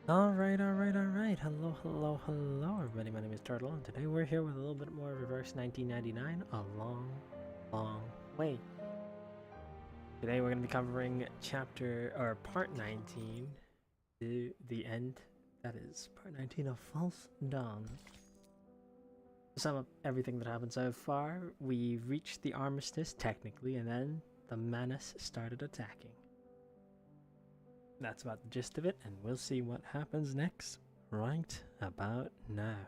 Alright. Hello, everybody. My name is Turtle, and today we're here with a little bit more Reverse 1999, a long way. Today we're going to be covering part 19, to the end. That is part 19 of False Dawn. To sum up everything that happened so far, we reached the armistice, technically, and then the menace started attacking. That's about the gist of it, and we'll see what happens next right about now.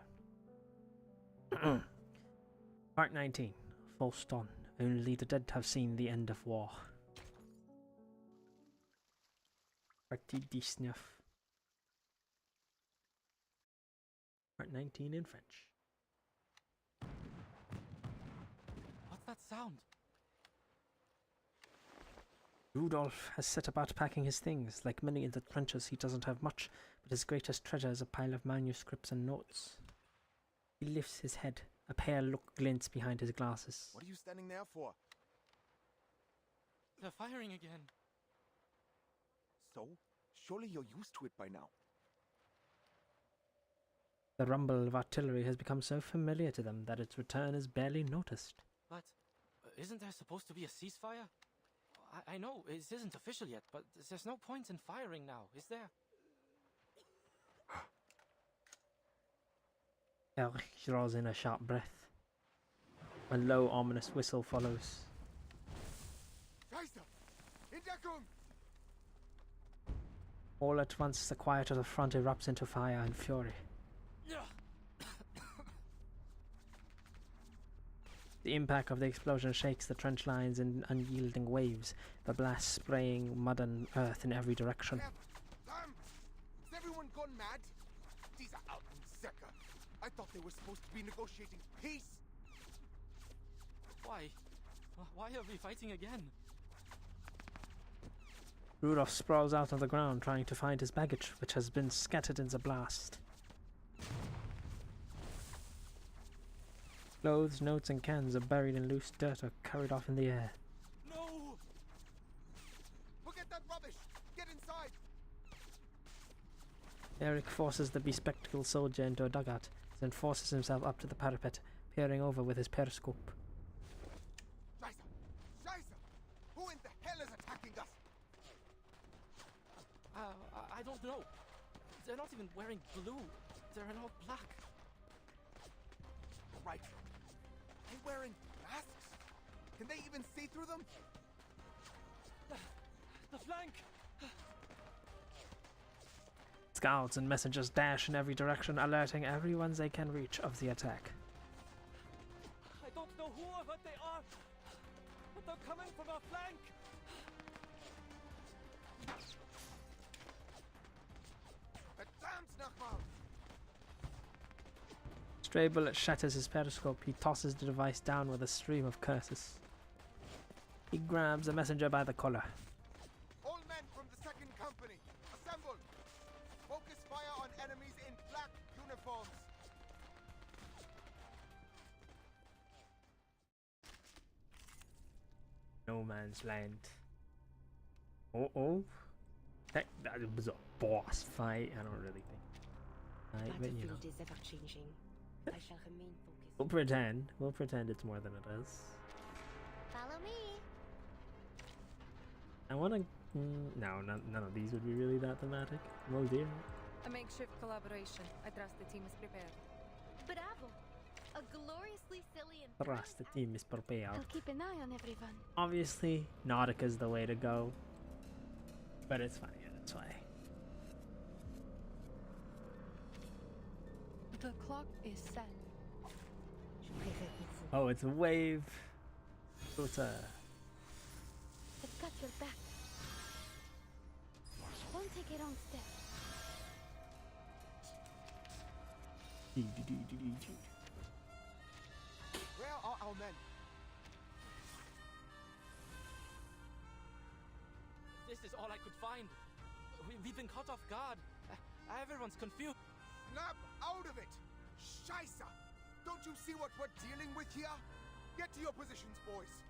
Part 19. False Dawn. Only the dead have seen the end of war. Partie 19. Part 19 in French. What's that sound? Rudolph has set about packing his things. Like many in the trenches, he doesn't have much, but his greatest treasure is a pile of manuscripts and notes. He lifts his head. A pale look glints behind his glasses. What are you standing there for? They're firing again. So? Surely you're used to it by now. The rumble of artillery has become so familiar to them that its return is barely noticed. But isn't there supposed to be a ceasefire? I know it isn't official yet, but there's no point in firing now, is there? Erich draws in a sharp breath. A low, ominous whistle follows. Scheiße! In Deckung! All at once, the quiet of the front erupts into fire and fury. The impact of the explosion shakes the trench lines in unyielding waves, the blast spraying mud and earth in every direction. Damn! Has everyone gone mad? These are Alpensäcke. I thought they were supposed to be negotiating peace. Why? Why are we fighting again? Rudolph sprawls out on the ground trying to find his baggage, which has been scattered in the blast. Clothes, notes and cans are buried in loose dirt or carried off in the air. No! Forget that rubbish! Get inside! Eric forces the bespectacled soldier into a dugout, then forces himself up to the parapet, peering over with his periscope. Scheiße! Scheiße! Who in the hell is attacking us? I don't know. They're not even wearing blue. They're in all black. Right. They wearing masks? Can they even see through them? The flank! Scouts and messengers dash in every direction, alerting everyone they can reach of the attack. I don't know who or what they are, but they're coming from our flank! Verdammt nochmal! Stray bullet shatters his periscope. He tosses the device down with a stream of curses. He grabs a messenger by the collar. All men from the second company, assemble! Focus fire on enemies in black uniforms! No man's land. Uh-oh. That was a boss fight. I don't really think. But you know. Battlefield is ever changing. I shall remain focused. We'll pretend. We'll pretend it's more than it is. Follow me. I want to... No, none of these would be really that thematic. Oh dear. A makeshift collaboration. I trust the team is prepared. Bravo. A gloriously silly and The rest of the team is prepared. I'll keep an eye on everyone. Obviously, Nautica's the way to go. But it's fine, yeah, that's why. The clock is set. Je préfère qu'il faut. Oh, it's a wave. So it's a... I've got your back. Won't take a wrong step. Where are our men? This is all I could find. We've been caught off guard. Everyone's confused. Snap out of it! Scheisse! Don't you see what we're dealing with here? Get to your positions, boys.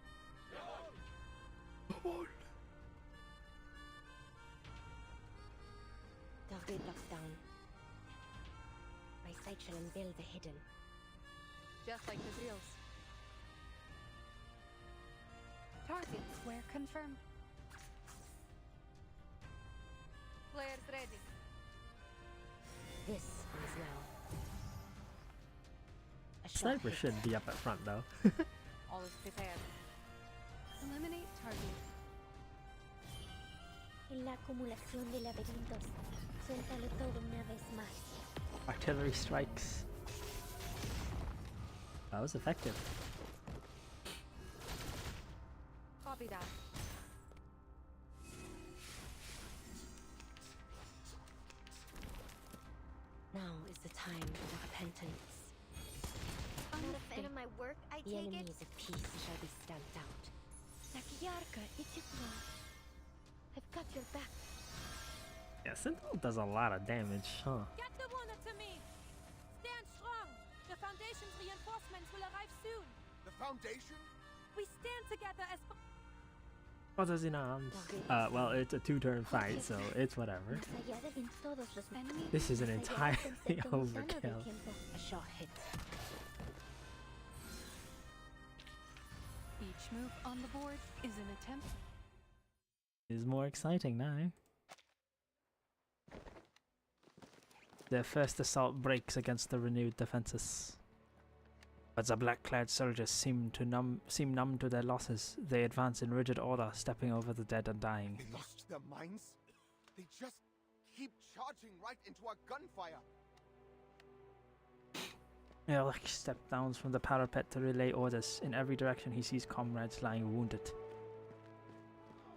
Target locks down. My sight shall unveil the hidden. Just like the drills. Target square confirmed. Players ready. This is now. A shot Sniper hit. should be up at front, though. All is prepared. Eliminate target. En la acumulación de laberintos, suéltalo todo una vez más. Artillery strikes. That was effective. Copy that. Now is the time for repentance. Not a fan of my work, I The take it? enemies of peace shall be stamped out. Sakiyarka, Ichiklo. I've got your back. Yeah, Sentinel does a lot of damage, huh? Get the wounded to me! Stand strong! The Foundation's reinforcements will arrive soon! The Foundation? We stand together as... What does in arms? Well, it's a two-turn fight, so it's whatever. Más allá de en todos los Enemy. This is an más allá entirely del concepto mundano del overkill. tiempo. A shot hit. Each move on the board is an attempt. Is more exciting now. Their first assault breaks against the renewed defenses. But the black-clad soldiers seem numb to their losses. They advance in rigid order, stepping over the dead and dying. They lost their minds? They just keep charging right into our gunfire. Eric stepped down from the parapet to relay orders. In every direction he sees comrades lying wounded.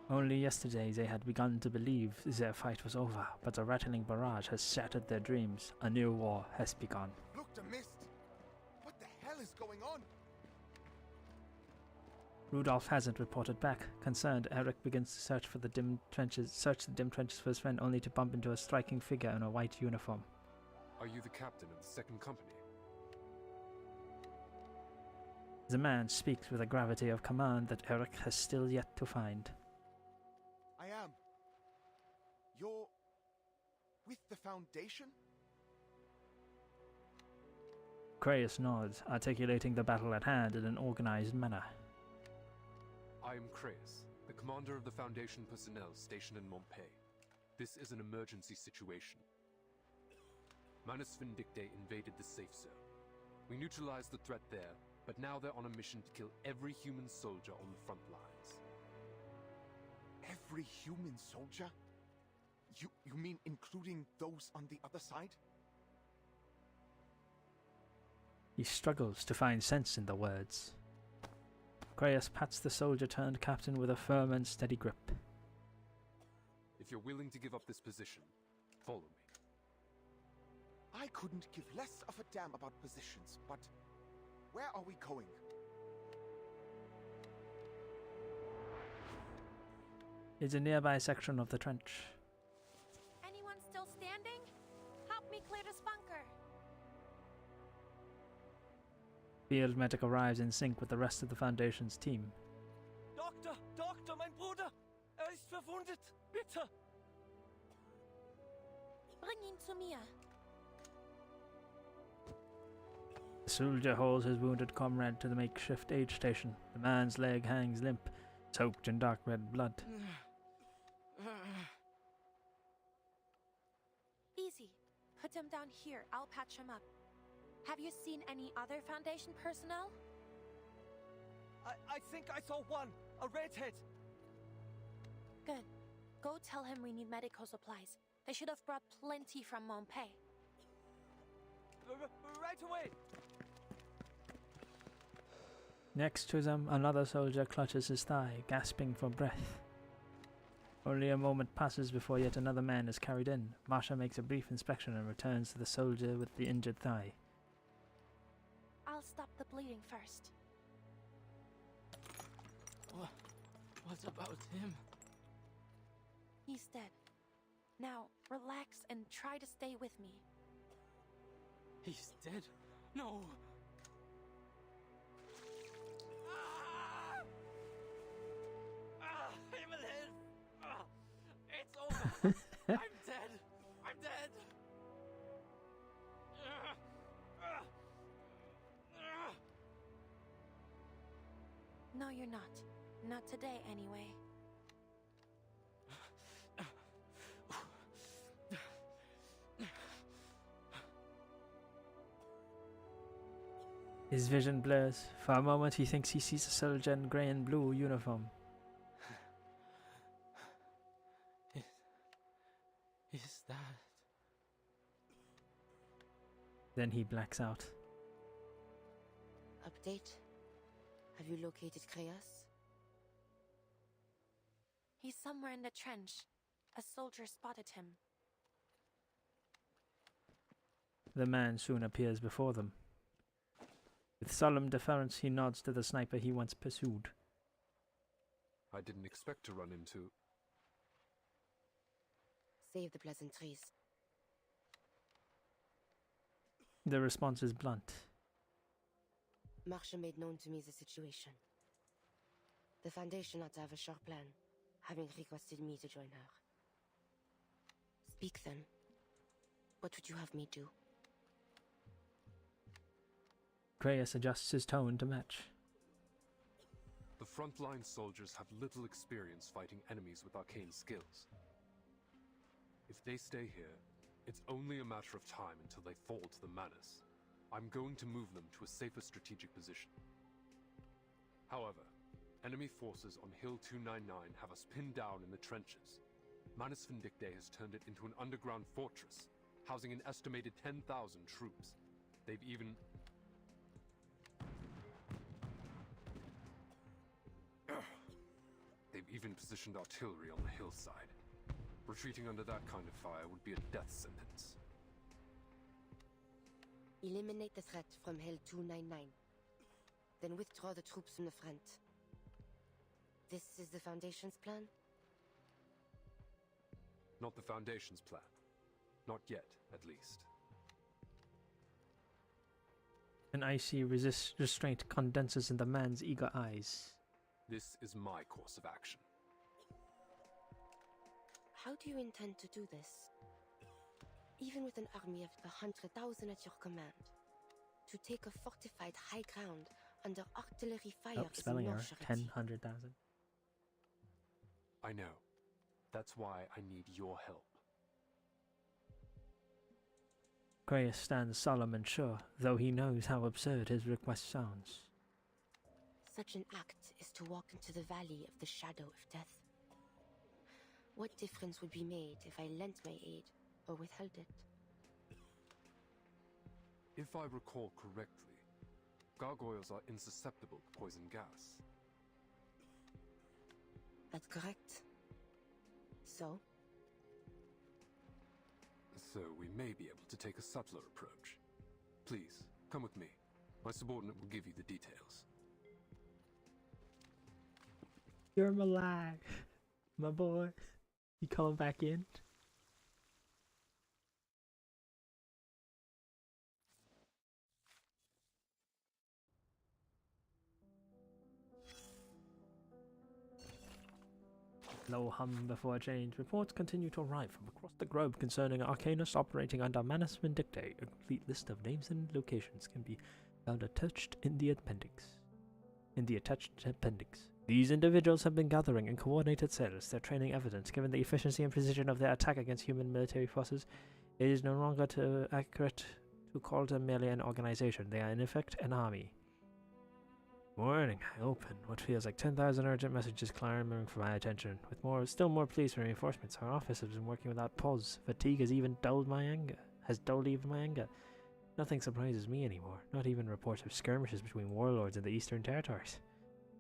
Only yesterday they had begun to believe their fight was over, but a rattling barrage has shattered their dreams. A new war has begun. Look, the mist. What the hell is going on? Rudolph hasn't reported back. Concerned, Eric begins to search the dim trenches for his friend, only to bump into a striking figure in a white uniform. Are you the captain of the second company? The man speaks with a gravity of command that Eric has still yet to find. I am. You're... with the Foundation? Creius nods, articulating the battle at hand in an organized manner. I am Creius, the commander of the Foundation personnel stationed in Montpay. This is an emergency situation. Manus Vindicte invaded the safe zone. We neutralized the threat there, but now they're on a mission to kill every human soldier on the front lines. Every human soldier? You mean including those on the other side? He struggles to find sense in the words. Creius pats the soldier-turned captain with a firm and steady grip. If you're willing to give up this position, follow me. I couldn't give less of a damn about positions, but where are we going? It's a nearby section of the trench. Anyone still standing? Help me clear this bunker! Field medic arrives in sync with the rest of the Foundation's team. Doktor, mein Bruder! Ist verwundet! Bitte! Bring ihn zu mir! The soldier hauls his wounded comrade to the makeshift aid station. The man's leg hangs limp, soaked in dark red blood. Easy. Put him down here. I'll patch him up. Have you seen any other Foundation personnel? I think I saw one. A redhead. Good. Go tell him we need medical supplies. They should have brought plenty from Montpay. Right away. Next to them, another soldier clutches his thigh, gasping for breath. Only a moment passes before yet another man is carried in. Masha makes a brief inspection and returns to the soldier with the injured thigh. I'll stop the bleeding first. What about him? He's dead. Now, relax and try to stay with me. He's dead? No! Himmel! It's over! I'm dead! I'm dead! No, you're not. Not today, anyway. His vision blurs. For a moment he thinks he sees a soldier in grey and blue uniform. Is that... Then he blacks out. Update? Have you located Kreas? He's somewhere in the trench. A soldier spotted him. The man soon appears before them. With solemn deference, he nods to the sniper he once pursued. I didn't expect to run into... Save the pleasantries. The response is blunt. Marsha made known to me the situation. The Foundation ought to have a sharp plan, having requested me to join her. Speak then. What would you have me do? Kreas adjusts his tone to match. The frontline soldiers have little experience fighting enemies with arcane skills. If they stay here, it's only a matter of time until they fall to the Manus. I'm going to move them to a safer strategic position. However, enemy forces on Hill 299 have us pinned down in the trenches. Manus Vindicte has turned it into an underground fortress, housing an estimated 10,000 troops. They've even positioned artillery on the hillside. Retreating under that kind of fire would be a death sentence. Eliminate the threat from Hill 299. Then withdraw the troops from the front. This is the Foundation's plan? Not the Foundation's plan. Not yet, at least. An icy restraint condenses in the man's eager eyes. This is my course of action. How do you intend to do this? Even with an army of 100,000 at your command, to take a fortified high ground under artillery fire Oh, is spelling no error. surety. 100,000. I know. That's why I need your help. Kreas stands solemn and sure, though he knows how absurd his request sounds. Such an act is to walk into the valley of the shadow of death. What difference would be made if I lent my aid or withheld it? If I recall correctly, gargoyles are insusceptible to poison gas. That's correct. So? So we may be able to take a subtler approach. Please, come with me. My subordinate will give you the details. You're alive, my boy. You coming back in? Low hum before change. Reports continue to arrive from across the globe concerning Arcanus operating under Manus Vindicte. A complete list of names and locations can be found attached in the appendix. These individuals have been gathering in coordinated cells, their training evidence. Given the efficiency and precision of their attack against human military forces, it is no longer accurate who call them merely an organization. They are in effect an army. Morning. I open what feels like 10,000 urgent messages clamoring for my attention. With still more pleas for reinforcements. Our office has been working without pause. Fatigue has dulled even my anger. Nothing surprises me anymore. Not even reports of skirmishes between warlords in the Eastern Territories.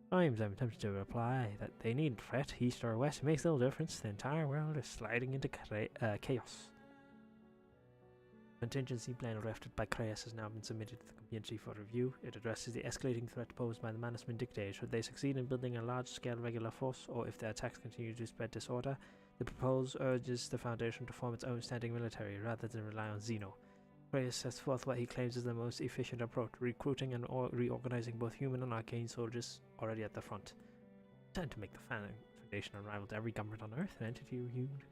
Times I'm tempted to reply that they needn't fret. East or west makes little difference. The entire world is sliding into chaos. Contingency plan drafted by Kreis has now been submitted to the community for review. It addresses the escalating threat posed by the Mannesman Dictator. Should they succeed in building a large-scale regular force, or if their attacks continue to spread disorder, the proposal urges the Foundation to form its own standing military rather than rely on Xeno. Kreis sets forth what he claims is the most efficient approach, recruiting and reorganizing both human and arcane soldiers already at the front. Time to make the Foundation unrivaled to every government on Earth, an entity reviewed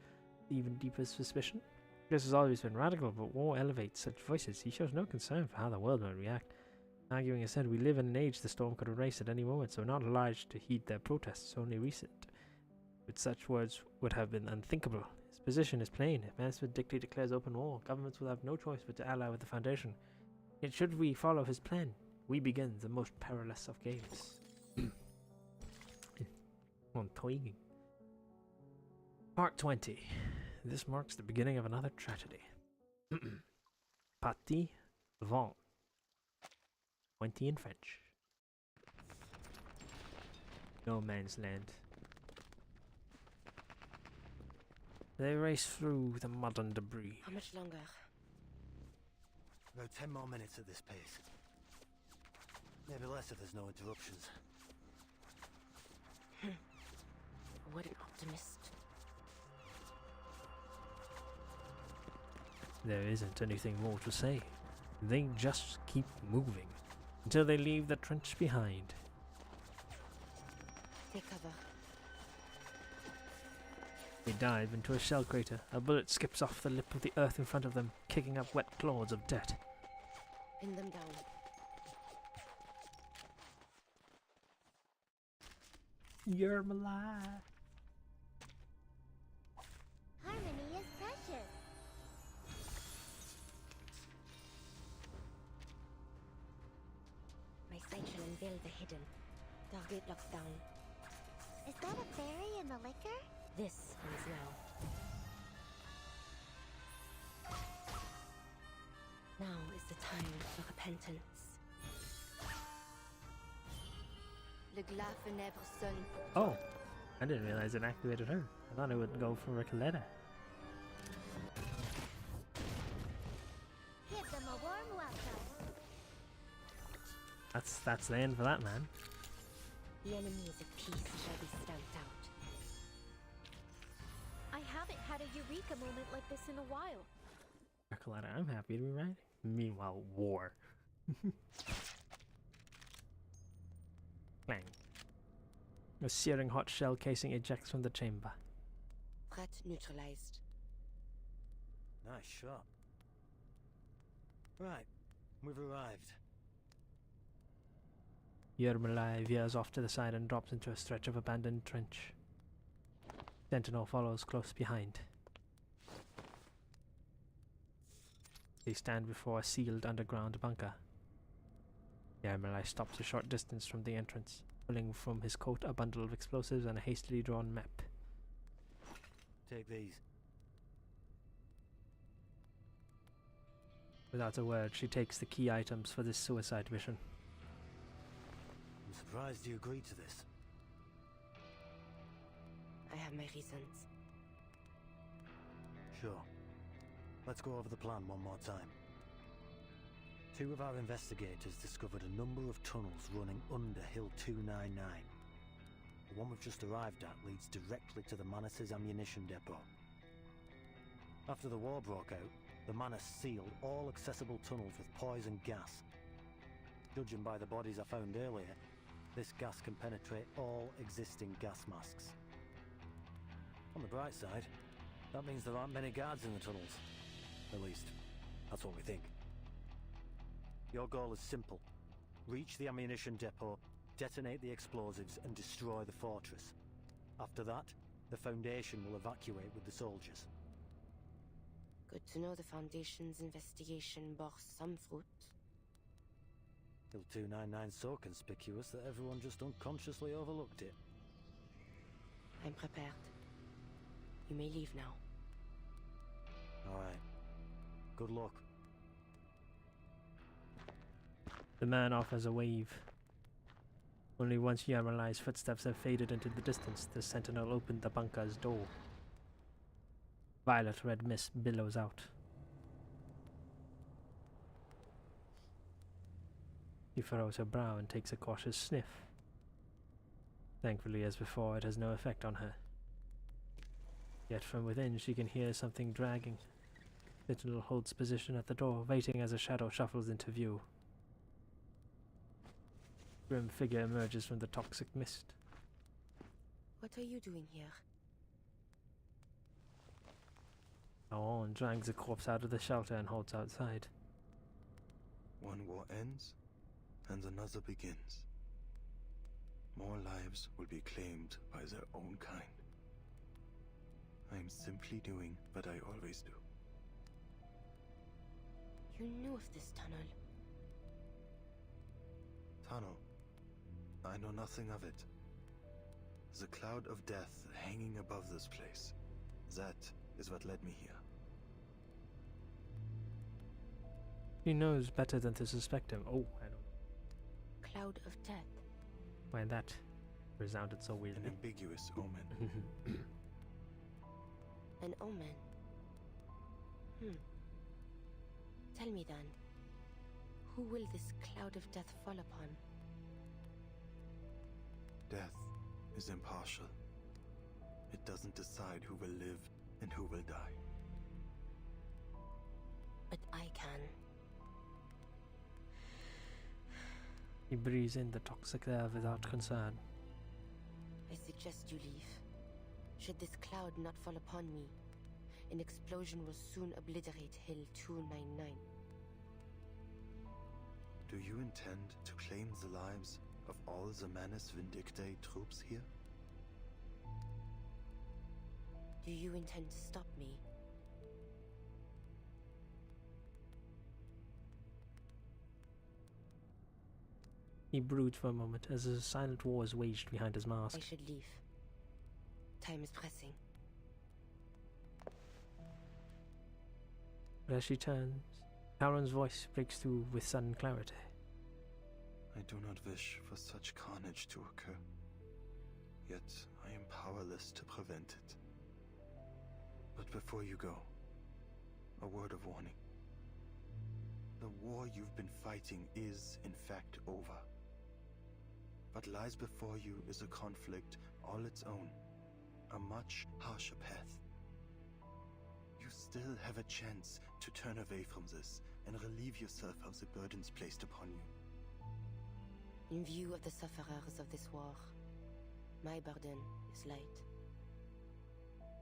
even deeper suspicion. This has always been radical, but war elevates such voices. He shows no concern for how the world might react. Arguing instead, we live in an age the storm could erase at any moment, so we're not obliged to heed their protests, only recent. But such words would have been unthinkable. His position is plain. If Mannesman Dictator declares open war, governments will have no choice but to ally with the Foundation. Yet should we follow his plan, we begin the most perilous of games. Intriguing. Part 20. This marks the beginning of another tragedy. Partie Vent. 20 in French. No man's land. They race through the mud and debris. How much longer? About 10 more minutes at this pace. Maybe less if there's no interruptions. What an optimist. There isn't anything more to say. They just keep moving until they leave the trench behind. Take cover. They dive into a shell crater. A bullet skips off the lip of the earth in front of them, kicking up wet clods of dirt. Pin them down. You're alive. Harmony is precious. My sight shall unveil the hidden. Target locked down. Is that a fairy in the liquor? This ends now. Now is the time for repentance. Le glas funèbre sonne. Oh, I didn't realize it activated her. I thought it would go for Recoleta. Give them a warm welcome. That's the end for that man. The enemies of peace shall be stamped out. I haven't had a eureka moment like this in a while. Recoleta, I'm happy to be right. Meanwhile, war. Clang. A searing hot shell casing ejects from the chamber. Threat neutralized. Nice shot. Right, we've arrived. Yermolai veers off to the side and drops into a stretch of abandoned trench. Sentinel follows close behind. They stand before a sealed underground bunker. Yermolai stops a short distance from the entrance, pulling from his coat a bundle of explosives and a hastily drawn map. Take these. Without a word, she takes the key items for this suicide mission. I'm surprised you agreed to this. I have my reasons. Sure. Let's go over the plan one more time. 2 of our investigators discovered a number of tunnels running under Hill 299. The one we've just arrived at leads directly to the Manus' ammunition depot. After the war broke out, the Manus sealed all accessible tunnels with poison gas. Judging by the bodies I found earlier, this gas can penetrate all existing gas masks. On the bright side, that means there aren't many guards in the tunnels. At least, that's what we think. Your goal is simple. Reach the ammunition depot, detonate the explosives, and destroy the fortress. After that, the Foundation will evacuate with the soldiers. Good to know the Foundation's investigation bore some fruit. Hill 299's so conspicuous that everyone just unconsciously overlooked it. I'm prepared. You may leave now. Alright. Good luck. The man offers a wave. Only once Yarmalai's footsteps have faded into the distance, the sentinel opened the bunker's door. Violet-red mist billows out. She furrows her brow and takes a cautious sniff. Thankfully, as before, it has no effect on her. Yet from within she can hear something dragging. Sentinel holds position at the door, waiting as a shadow shuffles into view. Grim figure emerges from the toxic mist. What are you doing here? Aon drags the corpse out of the shelter and holds outside. One war ends, and another begins. More lives will be claimed by their own kind. I am simply doing what I always do. You knew of this tunnel. Tunnel. I know nothing of it. The cloud of death hanging above this place. That is what led me here. She knows better than to suspect him. Oh, I don't. Cloud of death. Why that resounded so An weirdly. ambiguous omen. An omen. Tell me then, who will this cloud of death fall upon? Death is impartial. It doesn't decide who will live and who will die. But I can. He breathes in the toxic air without concern. I suggest you leave. Should this cloud not fall upon me, an explosion will soon obliterate Hill 299. Do you intend to claim the lives of all the Manus Vindictae troops here? Do you intend to stop me? He broods for a moment as a silent war is waged behind his mask. I should leave. Time is pressing. But as she turns, Karen's voice breaks through with sudden clarity. I do not wish for such carnage to occur. Yet I am powerless to prevent it. But before you go, a word of warning. The war you've been fighting is, in fact, over. What lies before you is a conflict all its own, a much harsher path. You still have a chance to turn away from this and relieve yourself of the burdens placed upon you. In view of the sufferers of this war, my burden is light.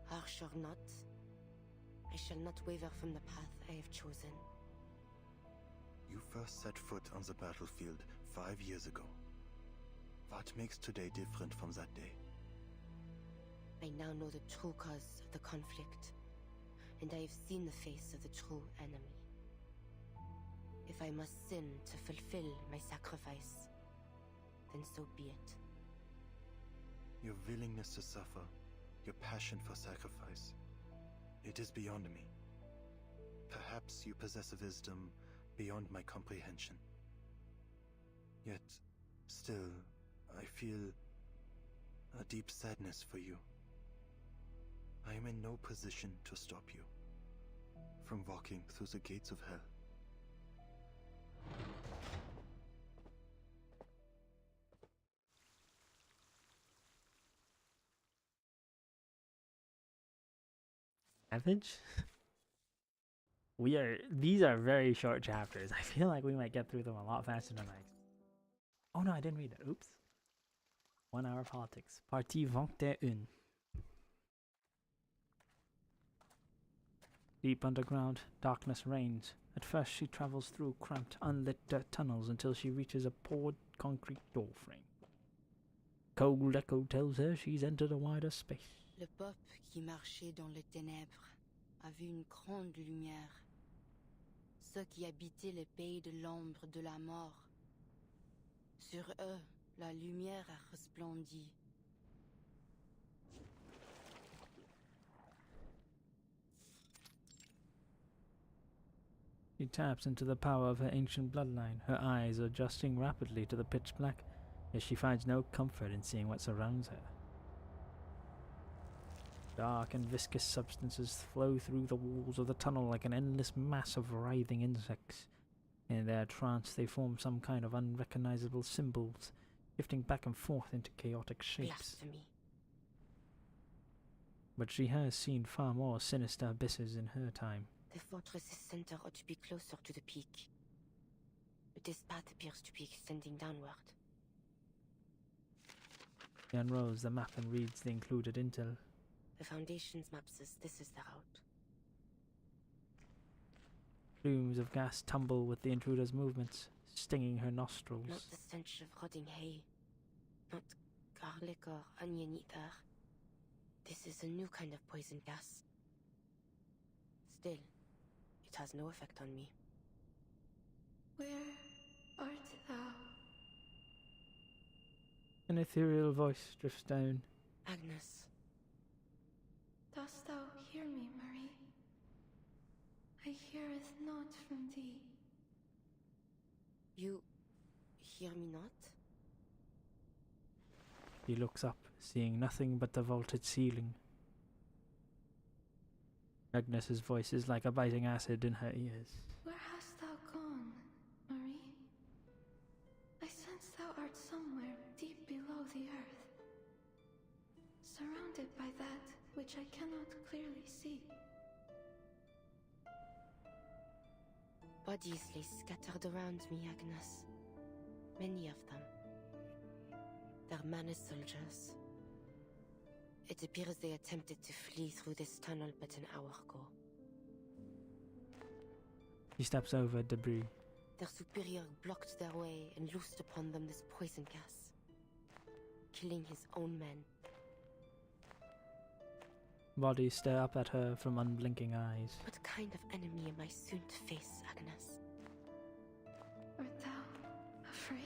Harsh or not, I shall not waver from the path I have chosen. You first set foot on the battlefield 5 years ago. What makes today different from that day? I now know the true cause of the conflict, and I have seen the face of the true enemy. If I must sin to fulfill my sacrifice, then so be it. Your willingness to suffer, your passion for sacrifice, it is beyond me. Perhaps you possess a wisdom beyond my comprehension. Yet, still, I feel a deep sadness for you. I am in no position to stop you from walking through the gates of hell. Savage? These are very short chapters. I feel like we might get through them a lot faster than I expected. Oh no, I didn't read that. Oops. 1 hour politics. Partie 21. Deep underground, darkness reigns. At first she travels through cramped, unlit dirt tunnels until she reaches a poured concrete doorframe. Cold echo tells her she's entered a wider space. Le peuple qui marchait dans les ténèbres a vu une grande lumière. Ceux qui habitaient le pays de l'ombre de la mort. Sur eux, la lumière a resplendi. She taps into the power of her ancient bloodline, her eyes adjusting rapidly to the pitch black, as she finds no comfort in seeing what surrounds her. Dark and viscous substances flow through the walls of the tunnel like an endless mass of writhing insects. In their trance they form some kind of unrecognizable symbols, shifting back and forth into chaotic shapes. Blasphemy. But she has seen far more sinister abysses in her time. The fortress's center ought to be closer to the peak. But this path appears to be extending downward. She unrolls the map and reads the included intel. The Foundation's map says this is the route. Plumes of gas tumble with the intruder's movements, stinging her nostrils. Not the stench of rotting hay. Not garlic or onion either. This is a new kind of poison gas. Still, it has no effect on me. Where art thou? An ethereal voice drifts down. Agnes. Dost thou hear me, Marie? I heareth not from thee. You hear me not? He looks up, seeing nothing but the vaulted ceiling. Agnes's voice is like a biting acid in her ears. Where hast thou gone, Marie? I sense thou art somewhere deep below the earth, surrounded by that which I cannot clearly see. Bodies lay scattered around me, Agnes. Many of them. They're Manus soldiers. It appears they attempted to flee through this tunnel but an hour ago. He steps over debris. Their superior blocked their way and loosed upon them this poison gas, killing his own men. Bodies stare up at her from unblinking eyes. What kind of enemy am I soon to face, Agnes? Art thou afraid?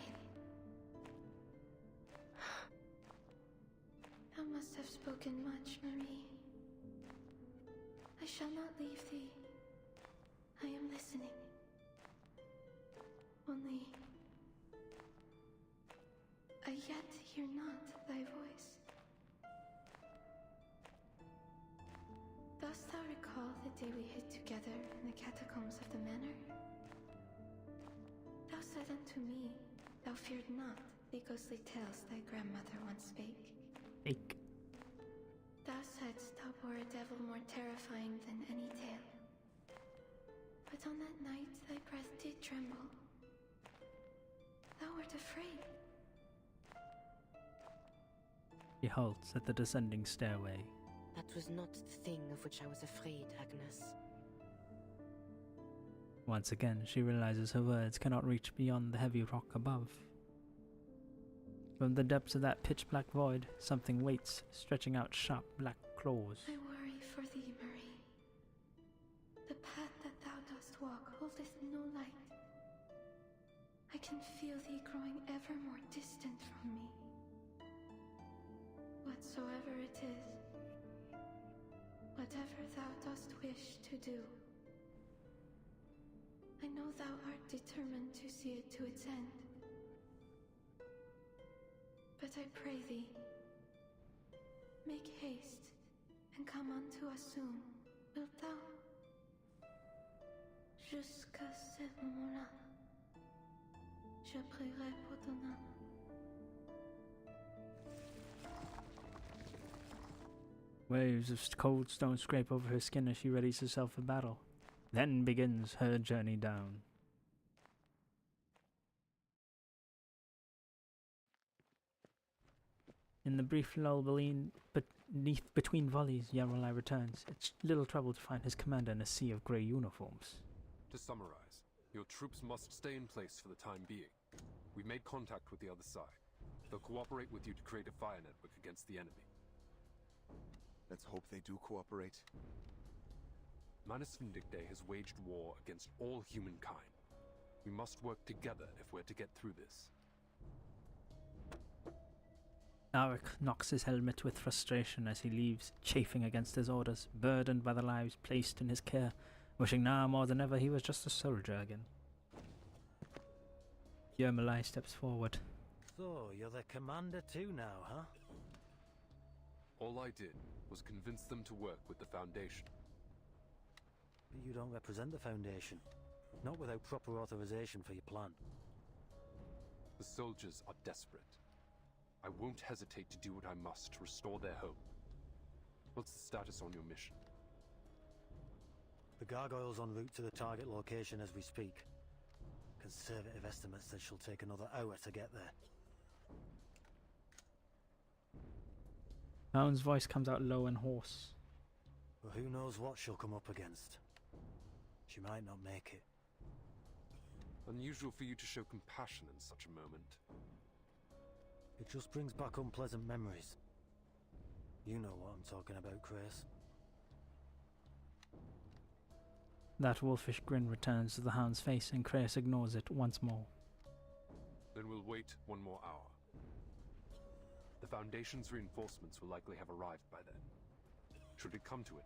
Thou must have spoken much, Marie. I shall not leave thee. I am listening. Only I yet hear not thy voice. Dost thou recall the day we hid together in the catacombs of the manor? Thou said unto me, thou feared not the ghostly tales thy grandmother once spake. Ache. Thou saidst thou bore a devil more terrifying than any tale. But on that night thy breath did tremble. Thou wert afraid. He halts at the descending stairway. That was not the thing of which I was afraid, Agnes. Once again, she realizes her words cannot reach beyond the heavy rock above. From the depths of that pitch-black void, something waits, stretching out sharp black claws. I worry for thee, Marie. The path that thou dost walk holdeth no light. I can feel thee growing ever more distant from me. Whatsoever it is, whatever thou dost wish to do, I know thou art determined to see it to its end. But I pray thee, make haste and come unto us soon, wilt thou? Jusqu'à ce moment-là, je prierai pour ton âme. Waves of cold stone scrape over her skin as she readies herself for battle. Then begins her journey down. In the brief lull between volleys, Yarolai returns. It's little trouble to find his commander in a sea of grey uniforms. To summarize, your troops must stay in place for the time being. We've made contact with the other side. They'll cooperate with you to create a fire network against the enemy. Let's hope they do cooperate. Manus Vindicte has waged war against all humankind. We must work together if we're to get through this. Arik knocks his helmet with frustration as he leaves, chafing against his orders, burdened by the lives placed in his care, wishing now more than ever he was just a soldier again. Yermalai steps forward. So, you're the commander too now, huh? All I did was convince them to work with the Foundation. But you don't represent the Foundation. Not without proper authorization for your plan. The soldiers are desperate. I won't hesitate to do what I must to restore their hope. What's the status on your mission? The gargoyle's en route to the target location as we speak. Conservative estimates that she'll take another hour to get there. Hound's voice comes out low and hoarse. But who knows what she'll come up against. She might not make it. Unusual for you to show compassion in such a moment. It just brings back unpleasant memories. You know what I'm talking about, Chris. That wolfish grin returns to the Hound's face and Kratos ignores it once more. Then we'll wait one more hour. The Foundation's reinforcements will likely have arrived by then. Should it come to it,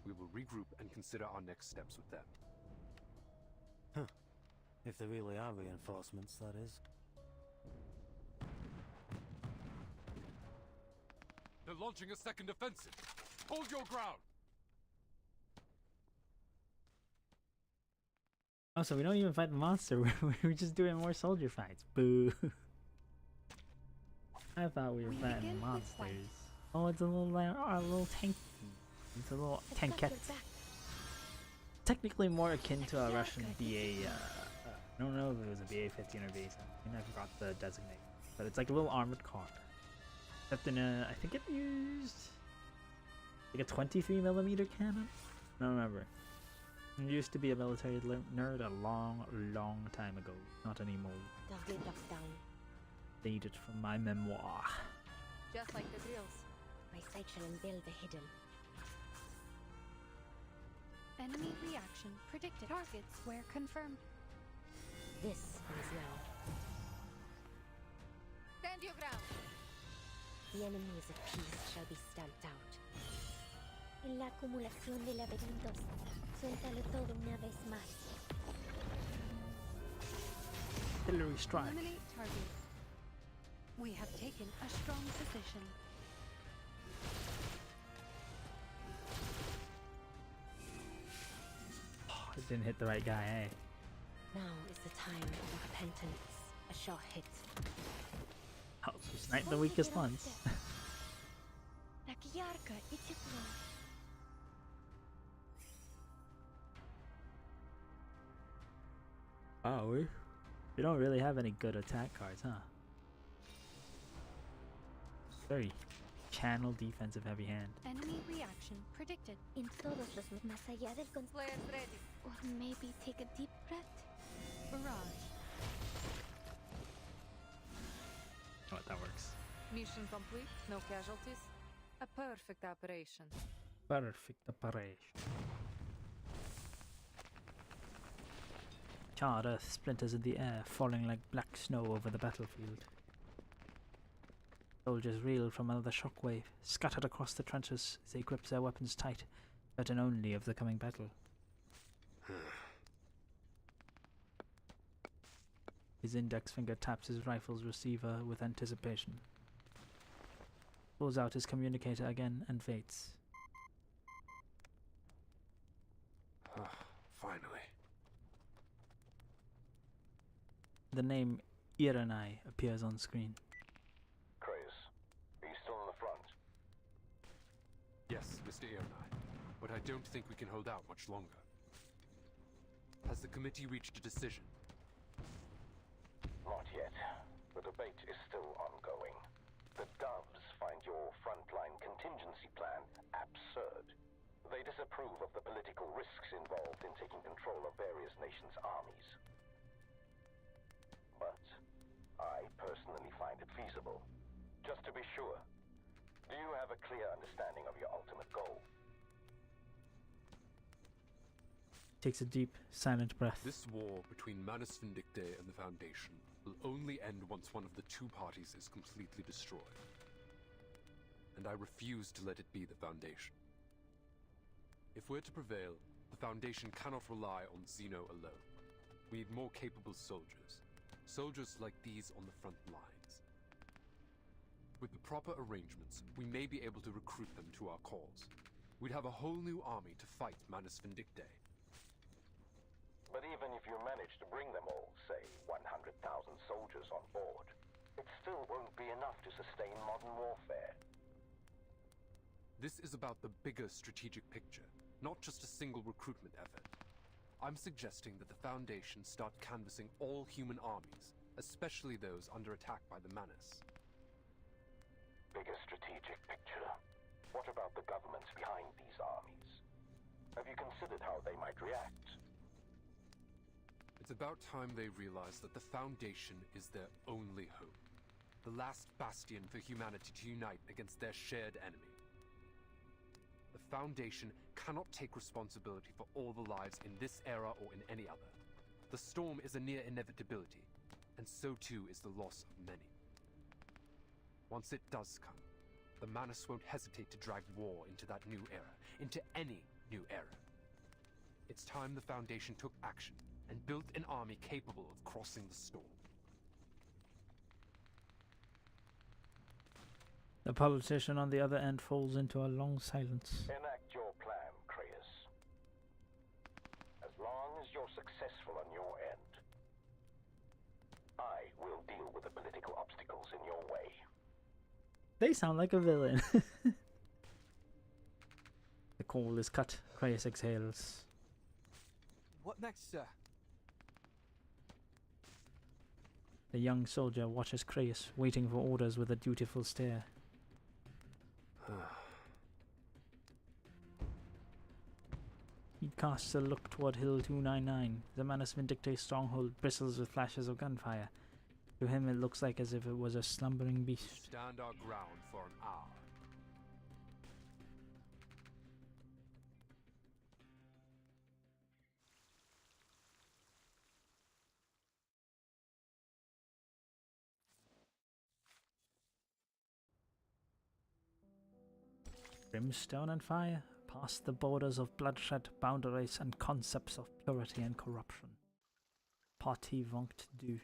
we will regroup and consider our next steps with them. Huh. If there really are reinforcements, that is. They're launching a second offensive! Hold your ground! Oh, so we don't even fight the monster, we're just doing more soldier fights. Boo. I thought we were fighting monsters. Oh, it's a little tank. It's a little tankette. Technically more akin to a Russian BA, I don't know if it was a BA-15 or BA-17, I forgot the designation. But it's like a little armored car. Except in a, I think it used like a 23mm cannon? I don't remember. It used to be a military nerd a long time ago. Not anymore. Dated from my memoir. Just like the drills. My sight shall unveil the hidden. Enemy reaction predicted. Targets were confirmed. This is now. Stand your ground. The enemies of peace shall be stamped out. En la acumulación de laberintos, suéltalo todo una vez más. Artillery strike. Eliminate target. We have taken a strong position. Oh, it didn't hit the right guy, eh? Now is the time of repentance. A sure hit. Oh, so snipe the weakest ones. Oh, we don't really have any good attack cards, huh? Very channel defensive heavy hand. Enemy reaction predicted. En todos los más allá del Players ready. Or maybe take a deep breath. Barrage. Oh, that works. Mission complete, no casualties. A perfect operation. Perfect operation. Charred earth splinters in the air, falling like black snow over the battlefield. Soldiers reel from another shockwave, scattered across the trenches as they grip their weapons tight, certain only of the coming battle. His index finger taps his rifle's receiver with anticipation. Pulls out his communicator again and waits. Finally. The name Iranai appears on screen. Kratos, are you still on the front? Yes, Mr. Ironeye, but I don't think we can hold out much longer. Has the committee reached a decision? Not yet. The debate is still ongoing. The Doves find your frontline contingency plan absurd. They disapprove of the political risks involved in taking control of various nations' armies. But I personally find it feasible. Just to be sure, do you have a clear understanding of your ultimate goal? Takes a deep, silent breath. This war between Manus Vindictae and the Foundation will only end once one of the two parties is completely destroyed. And I refuse to let it be the Foundation. If we're to prevail, the Foundation cannot rely on Xeno alone. We need more capable soldiers. Soldiers like these on the front lines. With the proper arrangements, we may be able to recruit them to our cause. We'd have a whole new army to fight Manus Vindictae. But even if you manage to bring them all, say 100,000 soldiers on board, it still won't be enough to sustain modern warfare. This is about the bigger strategic picture, not just a single recruitment effort. I'm suggesting that the Foundation start canvassing all human armies, especially those under attack by the Manus. Bigger strategic picture. What about the governments behind these armies? Have you considered how they might react? It's about time they realize that the Foundation is their only hope. The last bastion for humanity to unite against their shared enemy. The Foundation cannot take responsibility for all the lives in this era or in any other. The storm is a near inevitability, and so too is the loss of many. Once it does come, the Manus won't hesitate to drag war into that new era, into any new era. It's time the Foundation took action and built an army capable of crossing the storm. The politician on the other end falls into a long silence. Enact your plan, Kratos. As long as you're successful on your end, I will deal with the political obstacles in your way. They sound like a villain. The call is cut. Kratos exhales. What next, sir? The young soldier watches Kratos, waiting for orders with a dutiful stare. He casts a look toward Hill 299. The Manus Vindictae stronghold bristles with flashes of gunfire. To him it looks like as if it was a slumbering beast. Stand our ground for an hour. Brimstone and fire, past the borders of bloodshed, boundaries, and concepts of purity and corruption. Party vont du.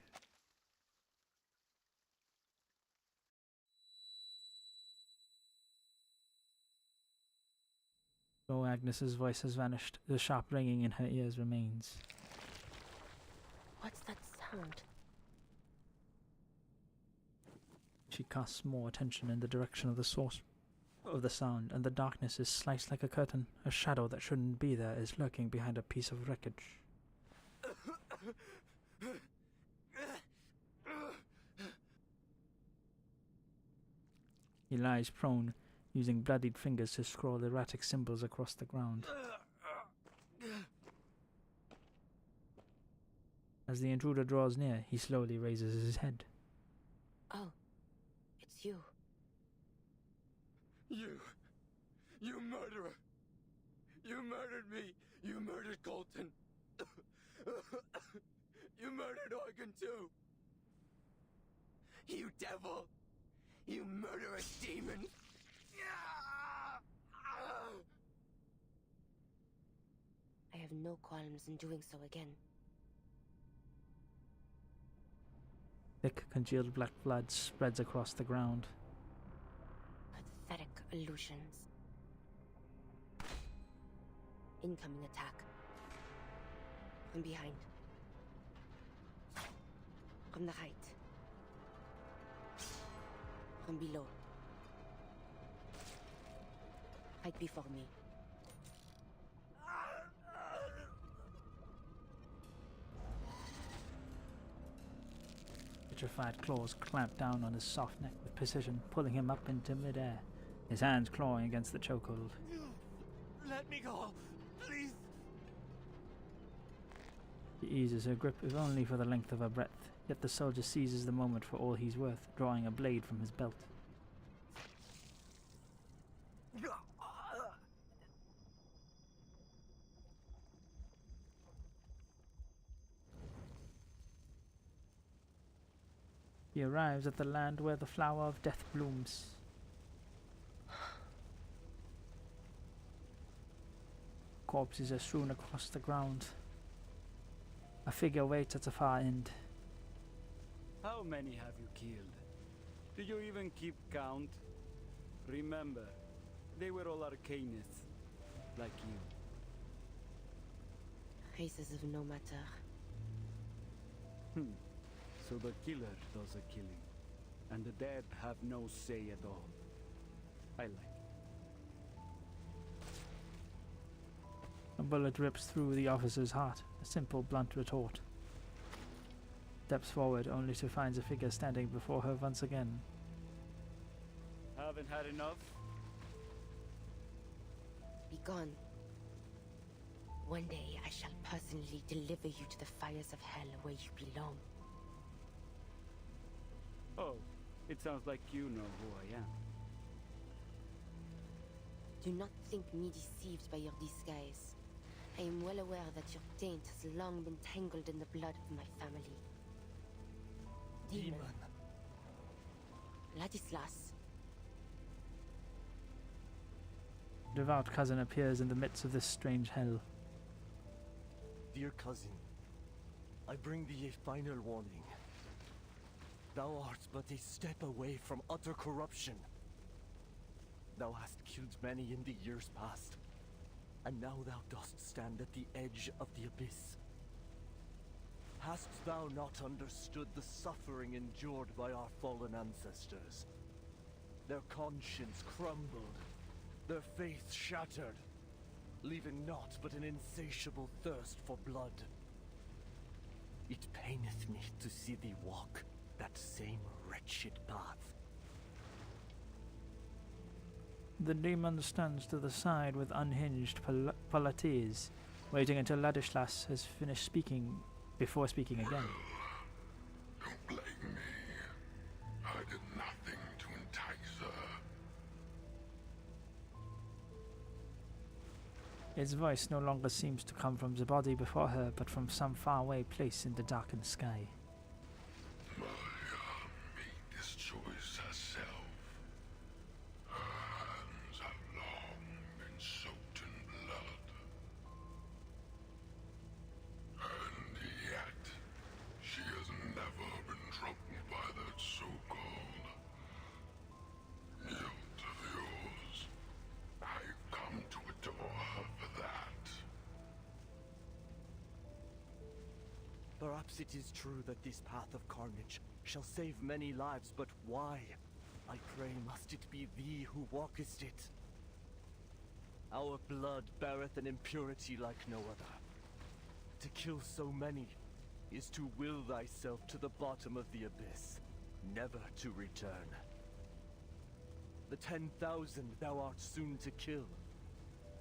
Though Agnes's voice has vanished, the sharp ringing in her ears remains. What's that sound? She casts more attention in the direction of the source of the sound, and the darkness is sliced like a curtain. A shadow that shouldn't be there is lurking behind a piece of wreckage. He lies prone, using bloodied fingers to scrawl erratic symbols across the ground. As the intruder draws near, he slowly raises his head. Oh, it's you. You murderer! You murdered me! You murdered Colton! You murdered Organ too! You devil! You murderous demon! I have no qualms in doing so again. Thick, congealed black blood spreads across the ground. Pathetic illusions. Incoming attack. From behind. From the right. From below. Right before me. Petrified claws clamp down on his soft neck with precision, pulling him up into midair, his hands clawing against the chokehold. Let me go! Please! He eases her grip, if only for the length of her breath, yet the soldier seizes the moment for all he's worth, drawing a blade from his belt. He arrives at the land where the flower of death blooms. Corpses are strewn across the ground. A figure waits at the far end. How many have you killed? Do you even keep count? Remember, they were all arcanists, like you. Races of no matter. So the killer does the killing, and the dead have no say at all. I like it. A bullet rips through the officer's heart, a simple, blunt retort. Steps forward, only to find the figure standing before her once again. Haven't had enough? Be gone. One day I shall personally deliver you to the fires of hell where you belong. Oh, it sounds like you know who I am. Do not think me deceived by your disguise. I am well aware that your taint has long been tangled in the blood of my family. Demon. Ladislas. Devout cousin appears in the midst of this strange hell. Dear cousin, I bring thee a final warning. Thou art but a step away from utter corruption. Thou hast killed many in the years past, and now thou dost stand at the edge of the abyss. Hast thou not understood the suffering endured by our fallen ancestors? Their conscience crumbled, their faith shattered, leaving naught but an insatiable thirst for blood. It paineth me to see thee walk that same wretched path. The demon stands to the side with unhinged polities, waiting until Ladislas has finished speaking before speaking again. Don't blame me. I did nothing to entice her. Its voice no longer seems to come from the body before her, but from some faraway place in the darkened sky. Maria made this choice herself. Her hands have long been soaked in blood. And yet, she has never been troubled by that so-called guilt of yours. I've come to adore her for that. Perhaps it is true that this path of carnage shall save many lives, but why? I pray must it be thee who walkest it? Our blood beareth an impurity like no other. To kill so many is to will thyself to the bottom of the abyss, never to return. The 10,000 thou art soon to kill.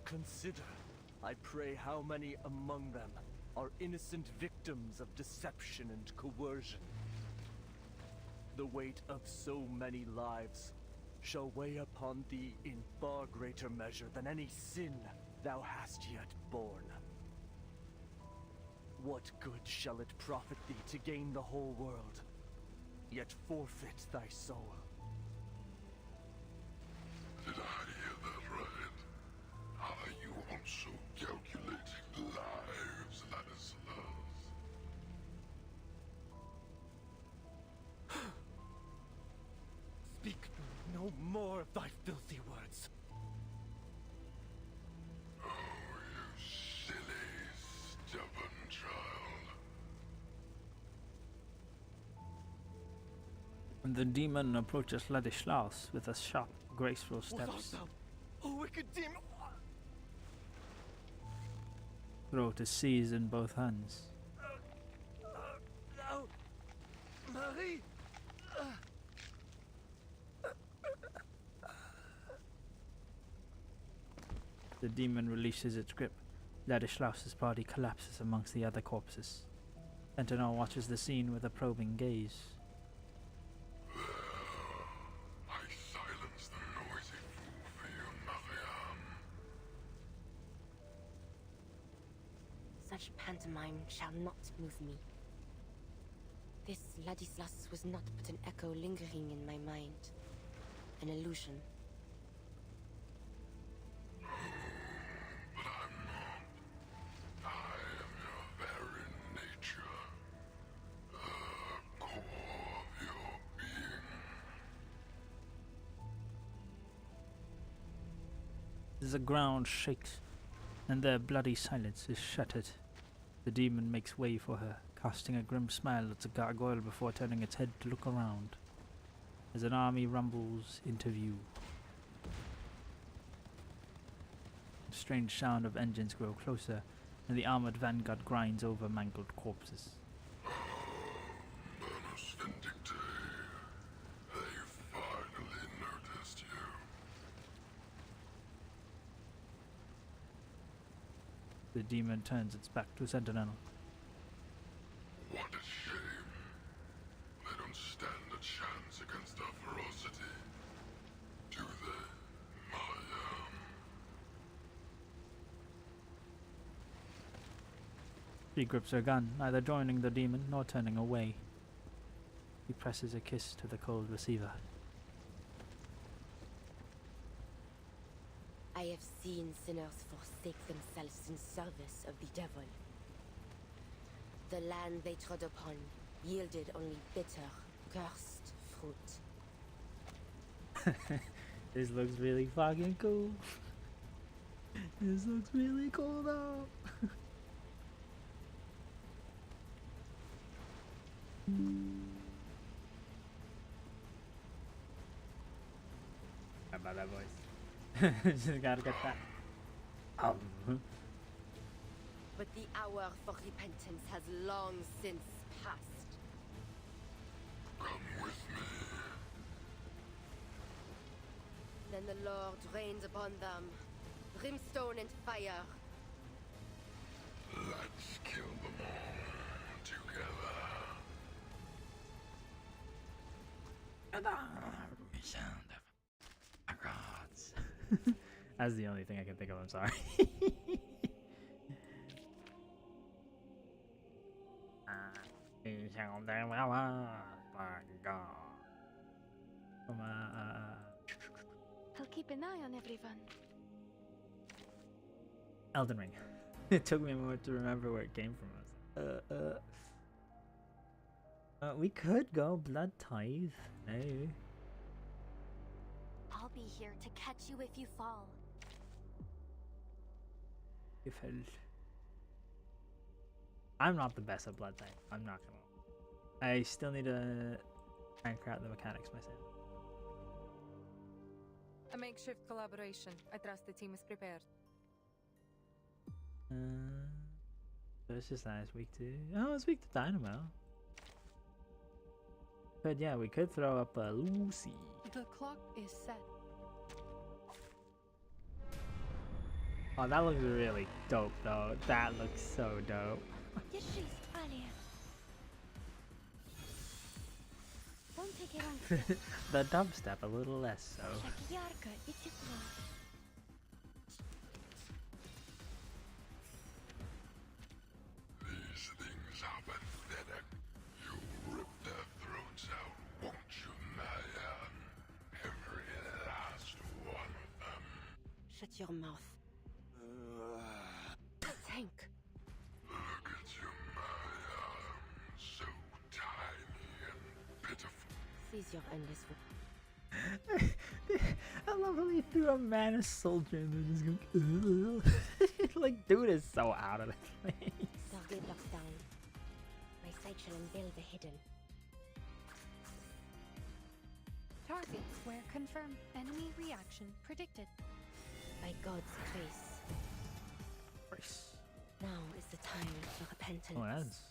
Consider, I pray, how many among them are innocent victims of deception and coercion. The weight of so many lives shall weigh upon thee in far greater measure than any sin thou hast yet borne. What good shall it profit thee to gain the whole world, yet forfeit thy soul? Did I hear that right? Are you also calculating lives, Ladislas? Speak no more of thy filthy words. Oh, you silly, stubborn child. The demon approaches Ladislas with a sharp, graceful steps. Oh, wicked demon! Throat is seized in both hands. No! Marie! The demon releases its grip. Ladislas's body collapses amongst the other corpses. Sentinel watches the scene with a probing gaze. I silenced the noisy fool for you, Mariam. Such pantomime shall not move me. This Ladislas was not but an echo lingering in my mind. An illusion. But I'm not. I am your very nature. The core of your being. The ground shakes, and their bloody silence is shattered. The demon makes way for her, casting a grim smile at the gargoyle before turning its head to look around, as an army rumbles into view. The strange sound of engines grow closer, and the armored vanguard grinds over mangled corpses. Manus Vindicte. They finally noticed you. The demon turns its back to Sentinel. What a shame. They don't stand a chance against our ferocity. Do they, Maya? She grips her gun, neither joining the demon nor turning away. He presses a kiss to the cold receiver. I have seen sinners forsake themselves in service of the devil. The land they trod upon yielded only bitter, cursed fruit. This looks really fucking cool. This looks really cool though. How about that voice? Just gotta get that. But the hour for repentance has long since passed. Come with me. Then the Lord rained upon them, brimstone and fire. Let's kill them all together. That's the only thing I can think of, I'm sorry. I'll keep an eye on everyone. Elden Ring. It took me a moment to remember where it came from. We could go Blood Tithe. Hey. I'll be here to catch you if you fall. You fell. I'm not the best at Blood Tithe. I'm not gonna. I still need to anchor out the mechanics myself. A makeshift collaboration. I trust the team is prepared. So it's just that it's week 2. Oh, it's week to Dynamo. But yeah, we could throw up a Lucy. The clock is set. Oh, that looks really dope though. That looks so dope. The dubstep a little less so. These things are pathetic. You'll rip their throats out, won't you, Maya? Every last one of them. Shut your mouth. Tank. Look at you, Maya. So tiny and pitiful. Cease your endless I love how he threw a Manus soldier and they're just going like, dude is so out of the place. Target blocks down. My sight shall unveil the hidden. Target square confirmed. Enemy reaction predicted. By God's grace. Now is the time for repentance. Oh, that's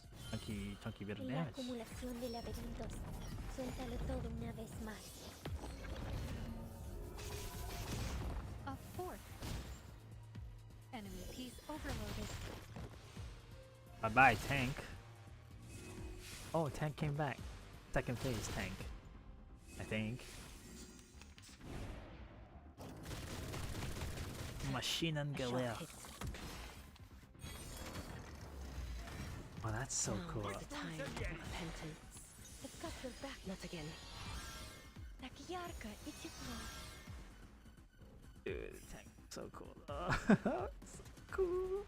chunky bit of La damage. acumulación de laberintos. Suéltalo todo una vez más. A fourth. Enemy piece overloaded. Bye-bye, tank. Oh, tank came back. Second phase tank. I think. Machine and Galil. Oh, that's so cool. Now is the time for repentance. Not again. Так ярко и тепло. Dude, the tank is so cool. So cool.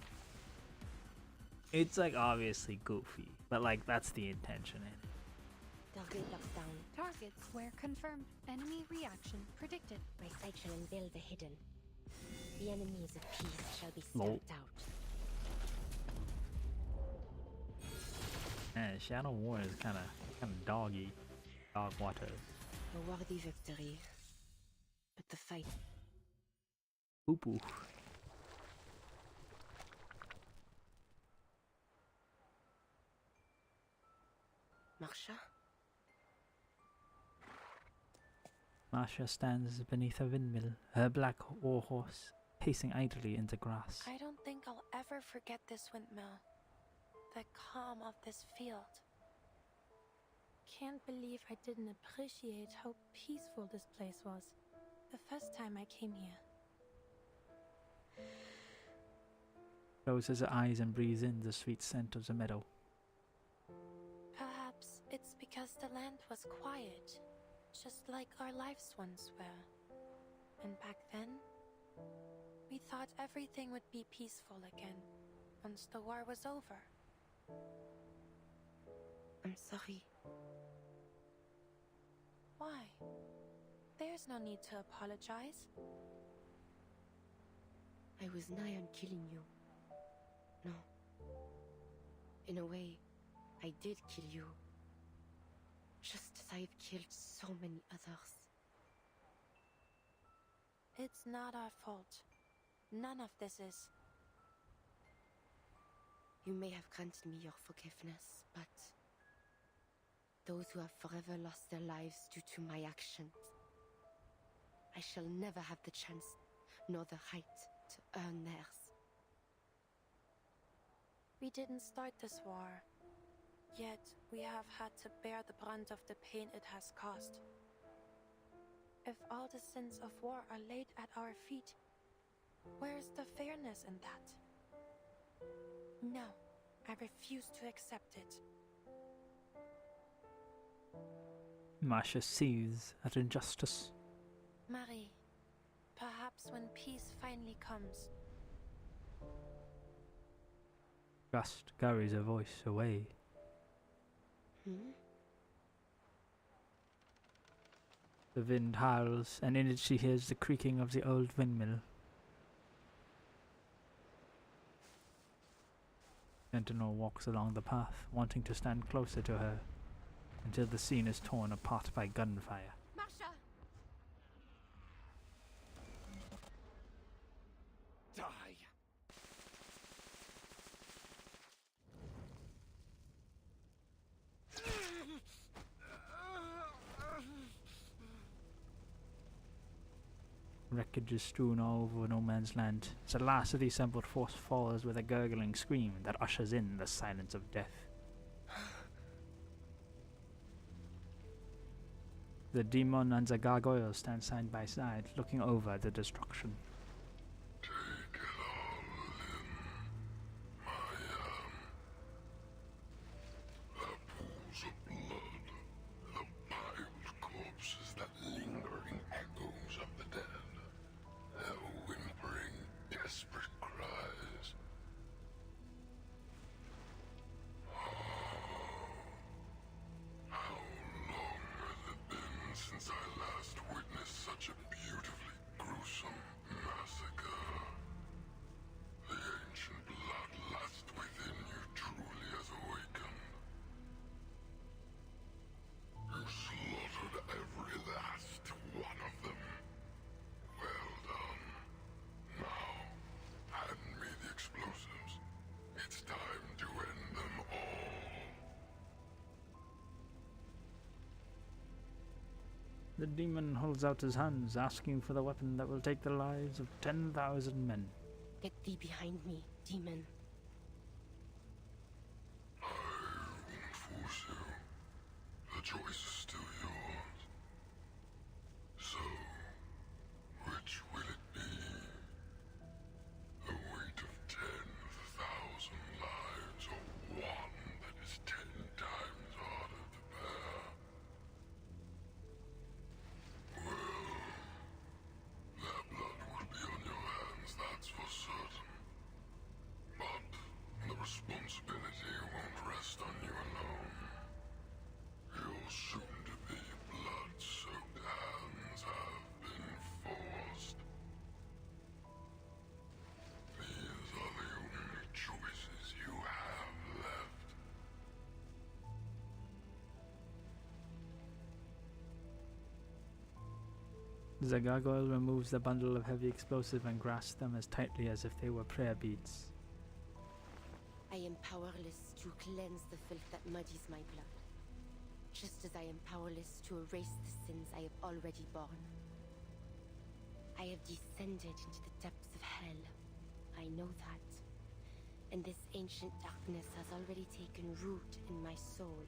It's like obviously goofy, but like that's the intention in it. Target locks down. Targets were confirmed. Enemy reaction predicted. My sight shall unveil the hidden. The enemies of peace shall be Lol. stamped out. Man, Shadow War is kind of doggy, dog water. A worthy victory. But the fight. Poo poo. Marsha? Masha stands beneath a windmill, her black war horse pacing idly in the grass. I don't think I'll ever forget this windmill. The calm of this field. Can't believe I didn't appreciate how peaceful this place was the first time I came here. Closes her eyes and breathes in the sweet scent of the meadow. Perhaps it's because the land was quiet, just like our lives once were. And back then, we thought everything would be peaceful again once the war was over. I'm sorry. Why? There's no need to apologize. I was nigh on killing you. No. In a way, I did kill you. Just as I've killed so many others. It's not our fault. None of this is. You may have granted me your forgiveness, but those who have forever lost their lives due to my actions, I shall never have the chance nor the right to earn theirs. We didn't start this war, yet we have had to bear the brunt of the pain it has caused. If all the sins of war are laid at our feet, where is the fairness in that? No, I refuse to accept it. Masha seethes at injustice. Marie, perhaps when peace finally comes. Gust carries her voice away. The wind howls, and in it she hears the creaking of the old windmill. Sentinel walks along the path, wanting to stand closer to her, until the scene is torn apart by gunfire. Marsha! Die! Wreckage is strewn all over no man's land as the last of the assembled force falls with a gurgling scream that ushers in the silence of death. The demon and the gargoyle stand side by side, looking over the destruction. Take it all in, the pools of blood, the piled corpses, that lingering echoes of the dead, their whimpering, desperate cries. How long has it been since I last witnessed such a beautifully gruesome massacre? The ancient bloodlust within you truly has awakened. You slaughtered every last one of them. Well done. Now, hand me the explosives. It's time to end them all. The demon holds out his hands, asking for the weapon that will take the lives of 10,000 men. Get thee behind me, demon. I won't force you. The choice is still yours. So, which will it be? The weight of 10,000 lives, or one that is 10 times harder to bear? The gargoyle removes the bundle of heavy explosive and grasps them as tightly as if they were prayer beads. I am powerless to cleanse the filth that muddies my blood, just as I am powerless to erase the sins I have already borne. I have descended into the depths of hell. I know that. And this ancient darkness has already taken root in my soul.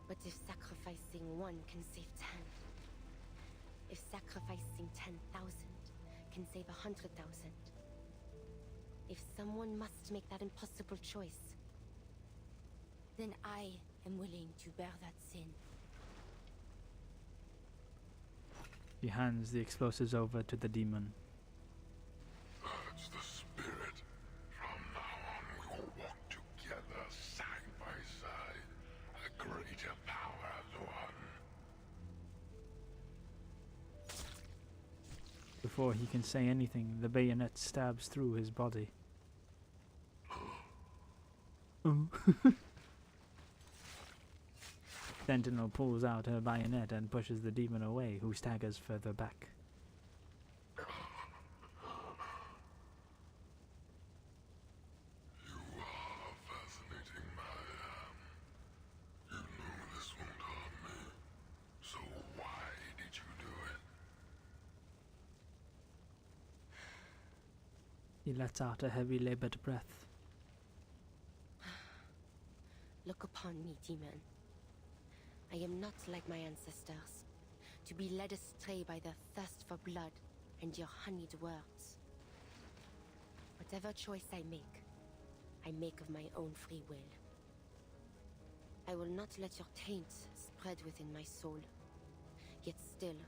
But if sacrificing one can save 10, if sacrificing 10,000 can save 100,000, if someone must make that impossible choice, then I am willing to bear that sin. He hands the explosives over to the demon. That's the spirit. From now on, we will walk together, side by side. A greater power, Lord. Before he can say anything, the bayonet stabs through his body. Oh. Sentinel pulls out her bayonet and pushes the demon away, who staggers further back. You are fascinating, Mariam. You know this won't harm me. So why did you do it? He lets out a heavy, labored breath. Look upon me, demon. I am not like my ancestors, to be led astray by their thirst for blood and your honeyed words. Whatever choice I make of my own free will. I will not let your taint spread within my soul. Yet still,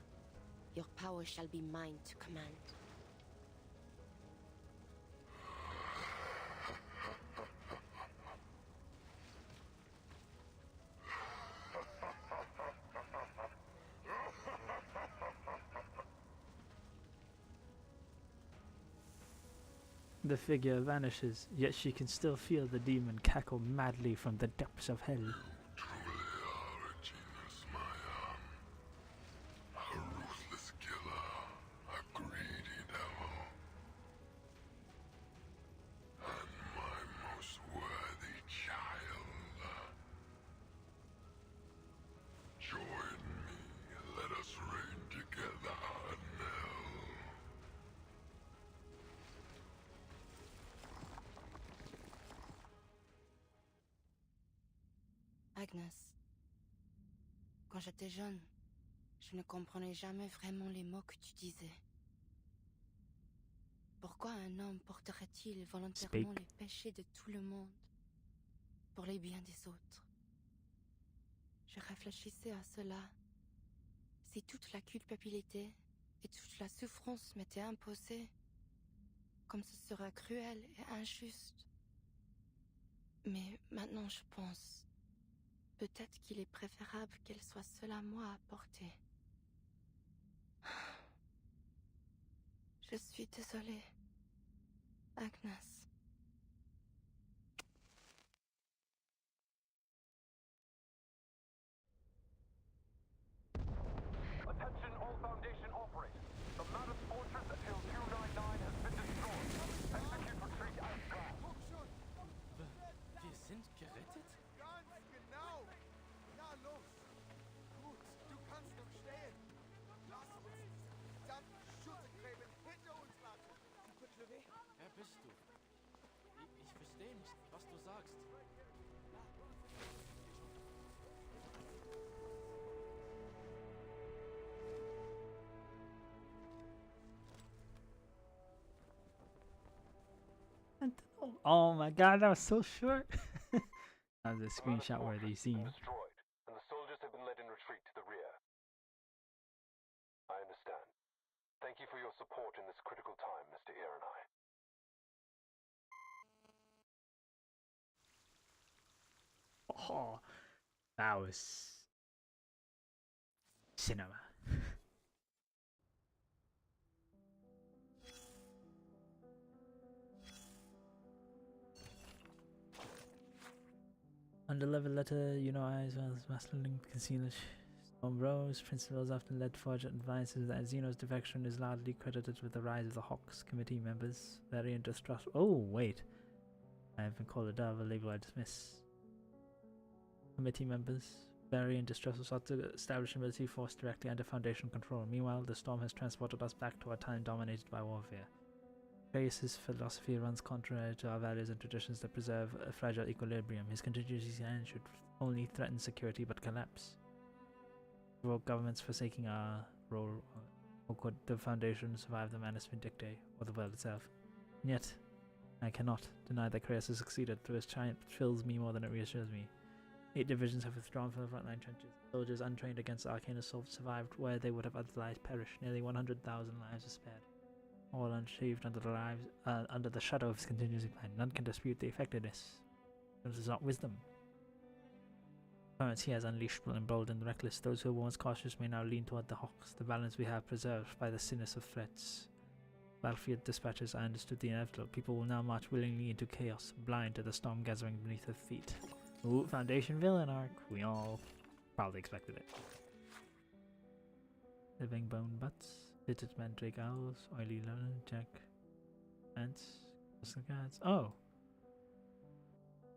your power shall be mine to command. The figure vanishes, yet she can still feel the demon cackle madly from the depths of hell. Truly are a genius, Mariam. A ruthless killer, a greedy devil. And my most worthy child. Join me, let us reign together in hell. Agnes, quand j'étais jeune, je ne comprenais jamais vraiment les mots que tu disais. Pourquoi un homme porterait-il volontairement les péchés de tout le monde pour les biens des autres? Je réfléchissais à cela. Si toute la culpabilité et toute la souffrance m'étaient imposées, comme ce serait cruel et injuste. Mais maintenant je pense, peut-être qu'il est préférable qu'elle soit seule à moi à porter. Je suis désolée, Agnes. Attention all Foundation operators. The Mammoth Fortress at Hill 299 has been destroyed. Execute retreat as planned. Wir sind gerettet? Ganz genau. Na los. Gut, du kannst noch stehen. Lass uns diese verdammten Schuttergräben hinter uns lassen. Wer bist du? Ich verstehe nicht, was du sagst. Oh my god, that was so short. That was a screenshot worthy scene. Destroyed, and the soldiers have been led in retreat to the rear. I understand. Thank you for your support in this critical time, Mr. Ironeye. Oh, that was cinema. Undelivered letter, you know, eyes well as masculine concealer Rose principles often led Forge advances that Xeno's defection is largely credited with the rise of the Hawks committee members. Very distrustful. Oh, wait. I have been called a dove, a label I dismiss. Committee members, very distrustful, sought to establish a military force directly under Foundation control. Meanwhile, the storm has transported us back to a time dominated by warfare. Grace's philosophy runs contrary to our values and traditions that preserve a fragile equilibrium. His contingency plan should only threaten security but collapse. Provoke governments forsaking our role, or could the Foundation survive the Manus Vindictae or the world itself? And yet, I cannot deny that Kratos has succeeded. Through his triumph, it fills me more than it reassures me. 8 divisions have withdrawn from the frontline trenches. Soldiers untrained against arcane assault survived where they would have otherwise perished. Nearly 100,000 lives are spared. All unshaved under the shadow of his contingency plan. None can dispute the effectiveness. This is not wisdom. Currents he has unleashed will embolden the reckless. Those who were once cautious may now lean toward the Hawks. The balance we have preserved by the thinness of threats. Battlefield dispatches, I understood the inevitable. People will now march willingly into chaos, blind to the storm gathering beneath their feet. Ooh, Foundation villain arc. We all probably expected it. Living bone butts, fitted mandrake owls, oily lemon, jack, ants, coastal cats. Oh!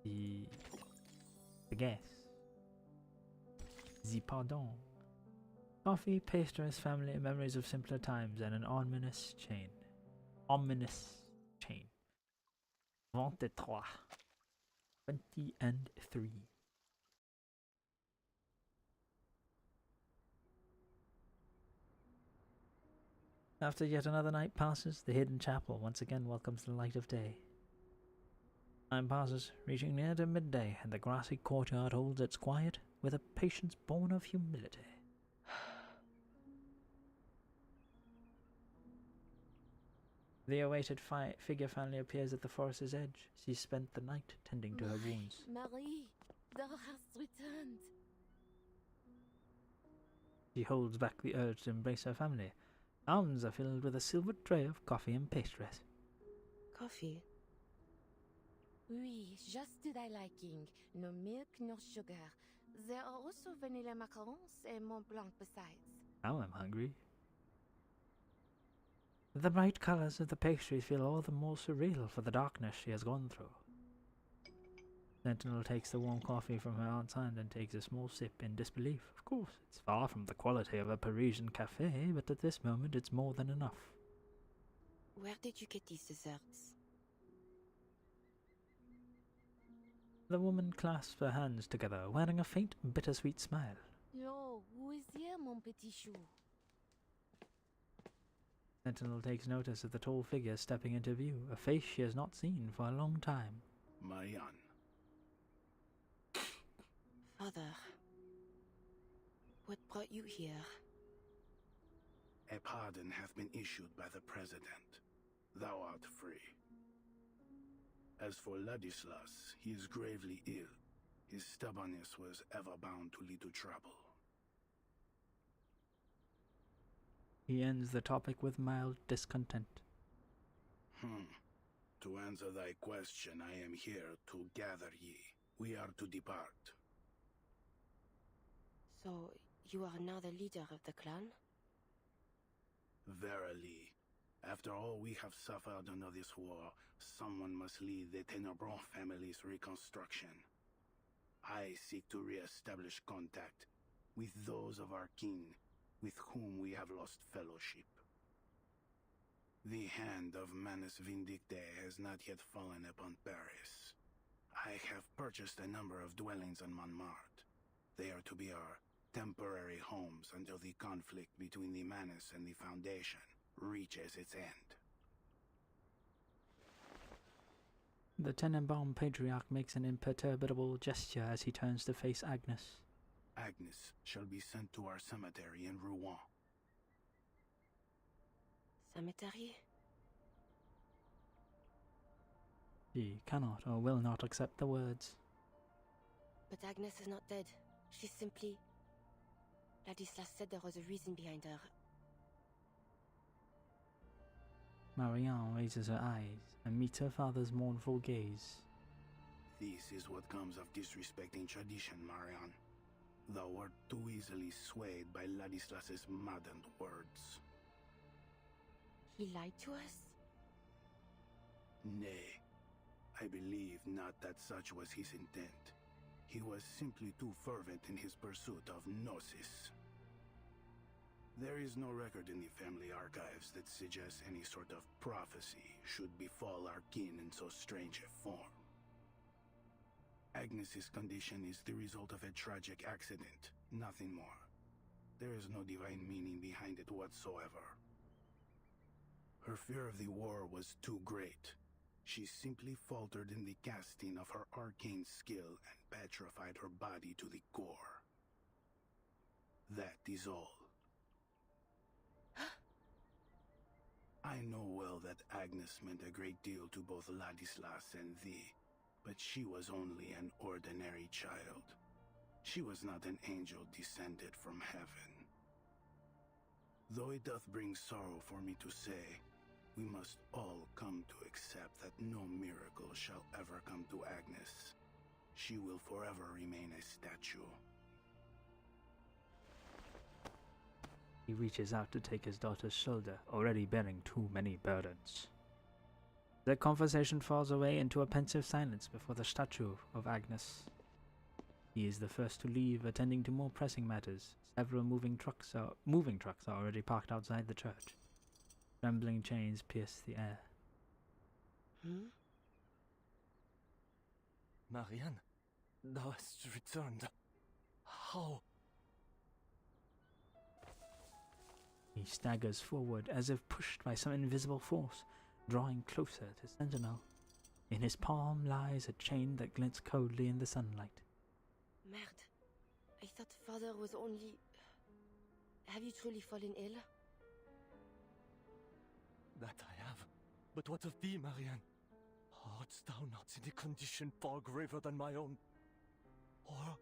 The guess. The pardon. Coffee, pastries, family, memories of simpler times, and an ominous chain. Ominous chain. 23. 20 and 3. After yet another night passes, the hidden chapel once again welcomes the light of day. Time passes, reaching near to midday, and the grassy courtyard holds its quiet with a patience born of humility. The awaited figure finally appears at the forest's edge. She spent the night tending to her wounds. Marie, thou hast returned. She holds back the urge to embrace her family. Arms are filled with a silver tray of coffee and pastries. Coffee? Oui, just to thy liking. No milk, no sugar. There are also vanilla macarons and Mont Blanc besides. Now I'm hungry. The bright colors of the pastries feel all the more surreal for the darkness she has gone through. Sentinel takes the warm coffee from her aunt's hand and takes a small sip in disbelief. Of course, it's far from the quality of a Parisian cafe, but at this moment it's more than enough. Where did you get these desserts? The woman clasps her hands together, wearing a faint, bittersweet smile. Oh, who is here, mon petit chou? Sentinel takes notice of the tall figure stepping into view, a face she has not seen for a long time. Marianne. Father, what brought you here? A pardon hath been issued by the President. Thou art free. As for Ladislas, he is gravely ill. His stubbornness was ever bound to lead to trouble. He ends the topic with mild discontent. To answer thy question, I am here to gather ye. We are to depart. So, you are now the leader of the clan? Verily, after all we have suffered under this war, someone must lead the Tenebron family's reconstruction. I seek to re-establish contact with those of our kin with whom we have lost fellowship. The hand of Manus Vindictae has not yet fallen upon Paris. I have purchased a number of dwellings on Montmartre. They are to be our temporary homes until the conflict between the Manus and the Foundation reaches its end. The Tenenbaum patriarch makes an imperturbable gesture as he turns to face Agnes. Agnes shall be sent to our cemetery in Rouen. Cemetery? She cannot or will not accept the words. But Agnes is not dead. She's simply... Ladislas said there was a reason behind her. Marianne raises her eyes and meets her father's mournful gaze. This is what comes of disrespecting tradition, Marianne. Thou wert too easily swayed by Ladislas's maddened words. He lied to us? Nay, I believe not that such was his intent. He was simply too fervent in his pursuit of Gnosis. There is no record in the family archives that suggests any sort of prophecy should befall our kin in so strange a form. Agnes's condition is the result of a tragic accident, nothing more. There is no divine meaning behind it whatsoever. Her fear of the war was too great. She simply faltered in the casting of her arcane skill and petrified her body to the core. That is all. I know well that Agnes meant a great deal to both Ladislas and thee, but she was only an ordinary child. She was not an angel descended from heaven. Though it doth bring sorrow for me to say, we must all come to accept that no miracle shall ever come to Agnes. She will forever remain a statue. He reaches out to take his daughter's shoulder, already bearing too many burdens. Their conversation falls away into a pensive silence before the statue of Agnes. He is the first to leave, attending to more pressing matters. Several moving trucks are already parked outside the church. Trembling chains pierce the air. Marianne, thou hast returned. How? He staggers forward as if pushed by some invisible force, drawing closer to Sentinel. In his palm lies a chain that glints coldly in the sunlight. Merde. I thought father was only... Have you truly fallen ill? That I have. But what of thee, Marianne? Art thou not in a condition far graver than my own? Or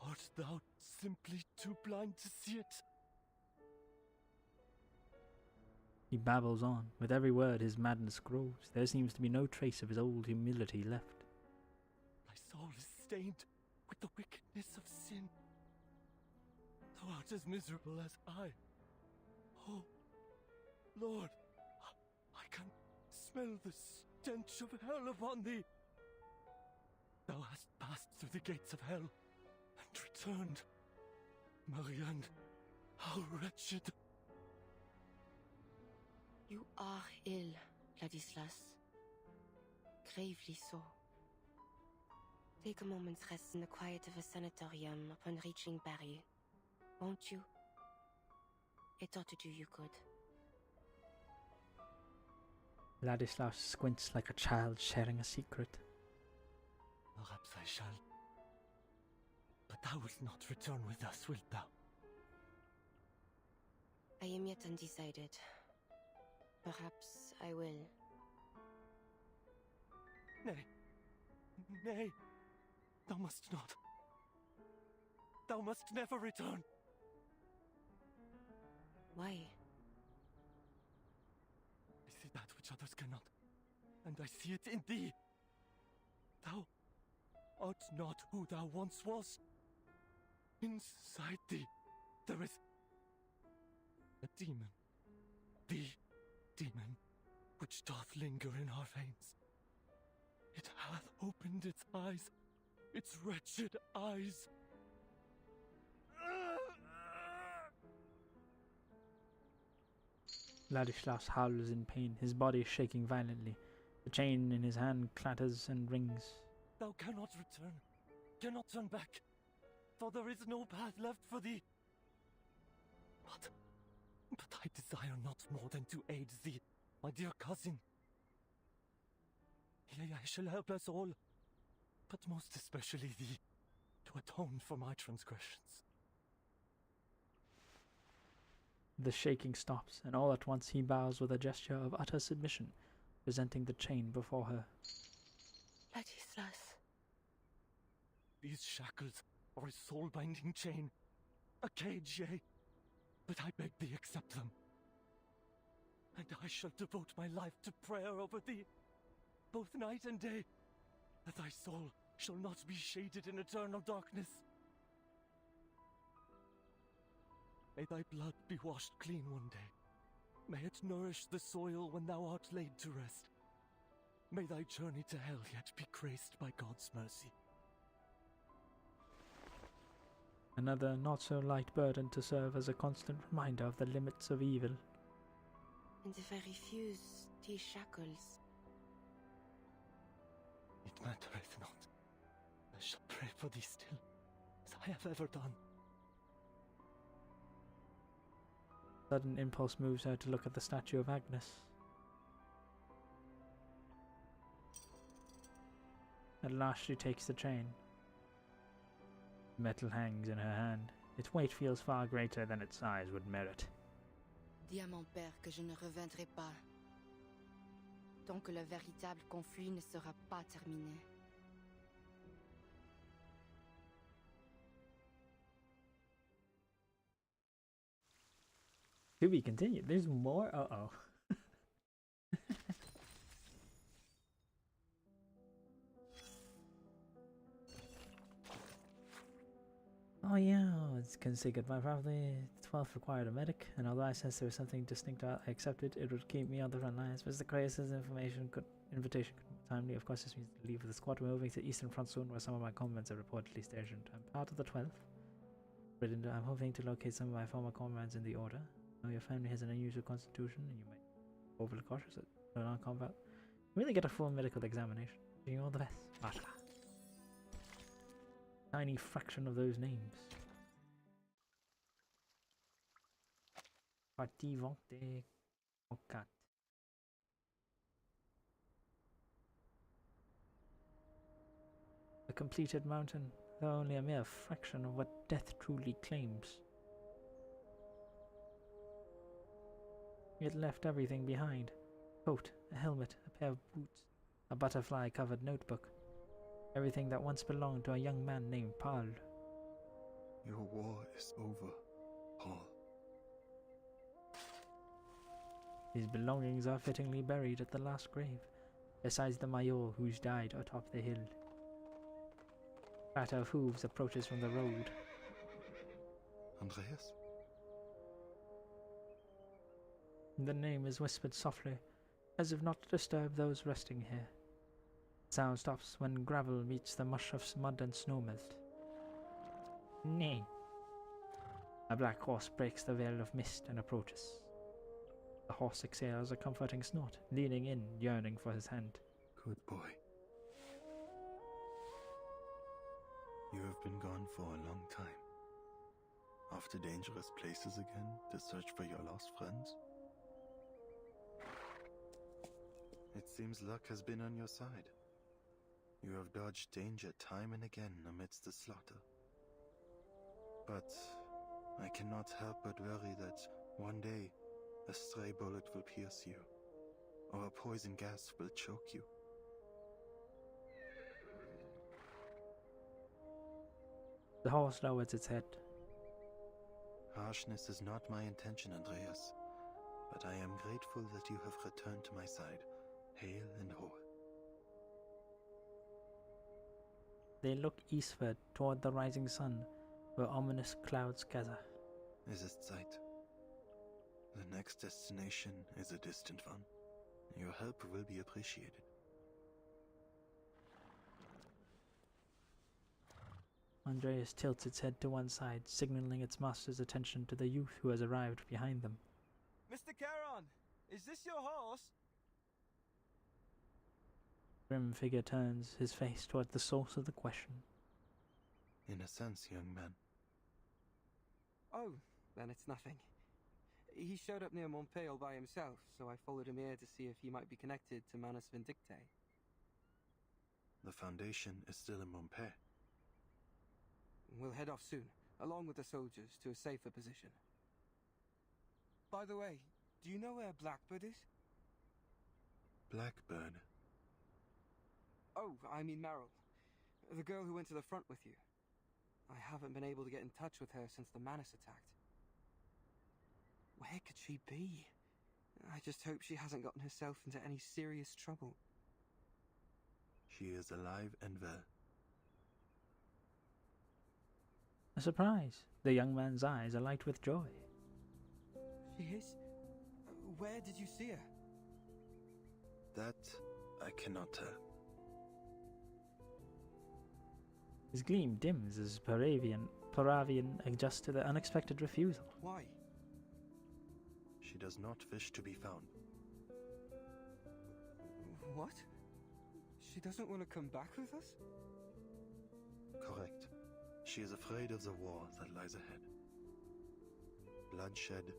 art thou simply too blind to see it? He babbles on. With every word his madness grows. There seems to be no trace of his old humility left. Thy soul is stained with the wickedness of sin. Thou art as miserable as I. Oh, Lord, I can smell the stench of hell upon thee. Thou hast passed through the gates of hell and returned. Marianne, how wretched. You are ill, Ladislas. Gravely so. Take a moment's rest in the quiet of a sanatorium upon reaching Barry, won't you? It ought to do you good. Ladislas squints like a child sharing a secret. Perhaps I shall. But thou wilt not return with us, wilt thou? I am yet undecided. Perhaps I will. Nay. Nay. Thou must not. Thou must never return. Why? I see that which others cannot, and I see it in thee. Thou art not who thou once wast. Inside thee, there is a demon. The demon which doth linger in our veins. It hath opened its eyes, its wretched eyes. Ladislas howls in pain, his body shaking violently. The chain in his hand clatters and rings. Thou cannot return, cannot turn back, for there is no path left for thee. But I desire not more than to aid thee, my dear cousin. Yea, I shall help us all, but most especially thee, to atone for my transgressions. The shaking stops, and all at once he bows with a gesture of utter submission, presenting the chain before her. Ladislas. These shackles are a soul-binding chain, a cage, yea, but I beg thee accept them. And I shall devote my life to prayer over thee, both night and day, that thy soul shall not be shaded in eternal darkness. May thy blood be washed clean one day. May it nourish the soil when thou art laid to rest. May thy journey to hell yet be graced by God's mercy. Another not-so-light burden to serve as a constant reminder of the limits of evil. And if I refuse these shackles? It mattereth not. I shall pray for thee still, as I have ever done. Sudden impulse moves her to look at the statue of Agnes. At last she takes the chain. Metal hangs in her hand. Its weight feels far greater than its size would merit. Dis à mon père que je ne reviendrai pas, tant que le véritable conflit ne sera pas terminé. To be continued. There's more? Uh-oh. Oh yeah, it's can say goodbye properly. 12th required a medic, and although I sensed there was something distinct I accepted, it would keep me on the front lines. But the crisis invitation could be timely. Of course, this means to leave with the squad. We're moving to the eastern front soon, where some of my comrades are reportedly stationed. I'm part of the 12th. I'm hoping to locate some of my former comrades in the order. I know your family has an unusual constitution, and you might be overly cautious at non-combat. Really get a full medical examination. You all the best. Masha. Tiny fraction of those names. Partie vente Okat. A completed mountain, though only a mere fraction of what death truly claims. It left everything behind. A coat, a helmet, a pair of boots, a butterfly-covered notebook. Everything that once belonged to a young man named Paul. Your war is over, Paul. His belongings are fittingly buried at the last grave, besides the Mayor who's died atop the hill. Clatter of hooves approaches from the road. Andreas? The name is whispered softly, as if not to disturb those resting here. Sound stops when gravel meets the mush of mud and snow melt. Nay. A black horse breaks the veil of mist and approaches. The horse exhales a comforting snort, leaning in, yearning for his hand. Good boy. You have been gone for a long time. Off to dangerous places again to search for your lost friends? It seems luck has been on your side. You have dodged danger time and again amidst the slaughter. But I cannot help but worry that one day a stray bullet will pierce you, or a poison gas will choke you. The horse lowers its head. Harshness is not my intention, Andreas, but I am grateful that you have returned to my side, hale and whole. They look eastward toward the rising sun, where ominous clouds gather. Es ist Zeit. The next destination is a distant one. Your help will be appreciated. Andreas tilts its head to one side, signaling its master's attention to the youth who has arrived behind them. Mr. Charon, is this your horse? Grim figure turns his face toward the source of the question. In a sense, young man. Oh, then it's nothing. He showed up near Montpellier by himself, so I followed him here to see if he might be connected to Manus Vindicte. The Foundation is still in Montpellier. We'll head off soon, along with the soldiers, to a safer position. By the way, do you know where Blackbird is? Blackbird? Oh, I mean Meryl. The girl who went to the front with you. I haven't been able to get in touch with her since the Manus attacked. Where could she be? I just hope she hasn't gotten herself into any serious trouble. She is alive and well. A surprise. The young man's eyes alight with joy. Yes? Where did you see her? That I cannot tell. His gleam dims as Paravian adjusts to the unexpected refusal. Why? She does not wish to be found. What? She doesn't want to come back with us? Correct. She is afraid of the war that lies ahead. Bloodshed,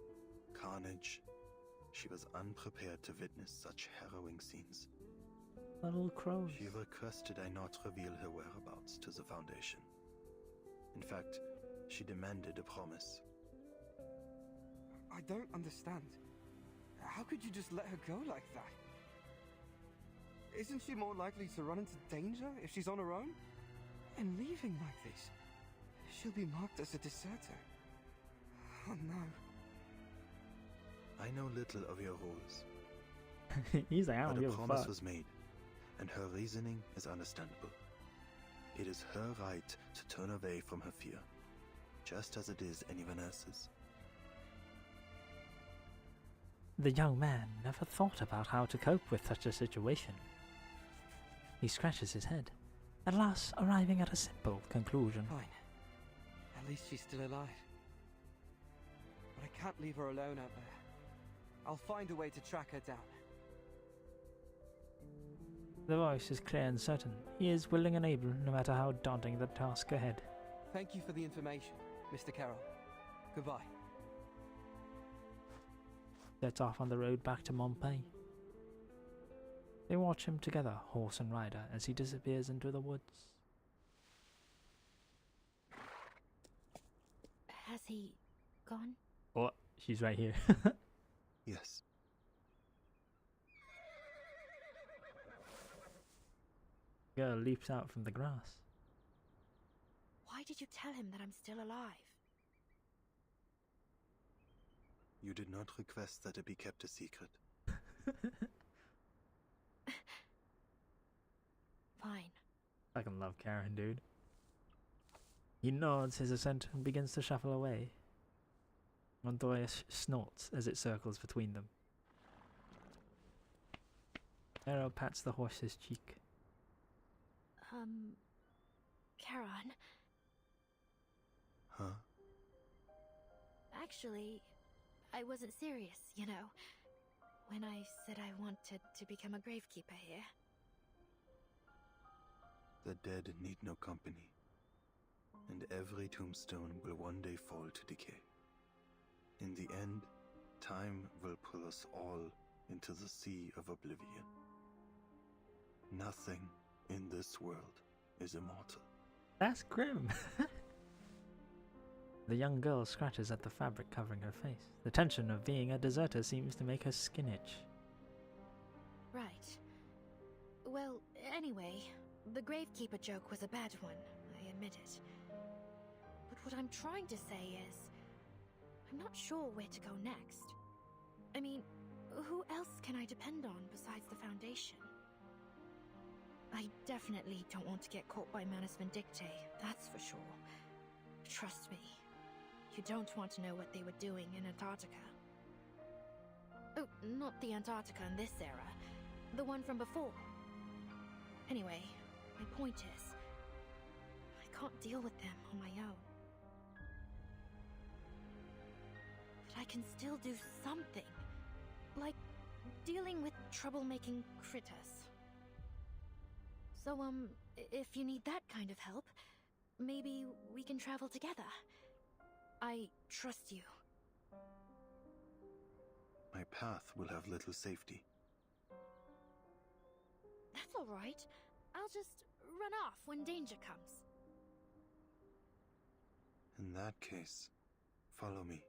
carnage. She was unprepared to witness such harrowing scenes. Little crows. She requested I not reveal her whereabouts to the Foundation. In fact, she demanded a promise. I don't understand. How could you just let her go like that? Isn't she more likely to run into danger if she's on her own? And leaving like this, she'll be marked as a deserter. Oh no. I know little of your rules. He's like, I don't but give a a promise fuck. was made, and her reasoning is understandable. It is her right to turn away from her fear, just as it is anyone else's. The young man never thought about how to cope with such a situation. He scratches his head, at last arriving at a simple conclusion. Fine. At least she's still alive. But I can't leave her alone out there. I'll find a way to track her down. The voice is clear and certain. He is willing and able, no matter how daunting the task ahead. Thank you for the information, Mr. Carroll. Goodbye. Sets off on the road back to Montpellier. They watch him together, horse and rider, as he disappears into the woods. Has he gone? Oh, she's right here. Yes. Girl leaps out from the grass. Why did you tell him that I'm still alive? You did not request that it be kept a secret. Fine. I can love Karen, dude. He nods his assent and begins to shuffle away. Montoya snorts as it circles between them. Arrow pats the horse's cheek. Karen. Huh? Actually, I wasn't serious, you know, when I said I wanted to become a gravekeeper here. The dead need no company, and every tombstone will one day fall to decay. In the end, time will pull us all into the sea of oblivion. Nothing in this world is immortal. That's grim. The young girl scratches at the fabric covering her face. The tension of being a deserter seems to make her skin itch. Right. Well, anyway, the gravekeeper joke was a bad one, I admit it. But what I'm trying to say is, I'm not sure where to go next. I mean, who else can I depend on besides the Foundation? I definitely don't want to get caught by Manus Vindictae, that's for sure. Trust me, you don't want to know what they were doing in Antarctica. Oh, not the Antarctica in this era, the one from before. Anyway, my point is, I can't deal with them on my own. But I can still do something, like dealing with troublemaking critters. So, if you need that kind of help, maybe we can travel together. I trust you. My path will have little safety. That's alright. I'll just run off when danger comes. In that case, follow me.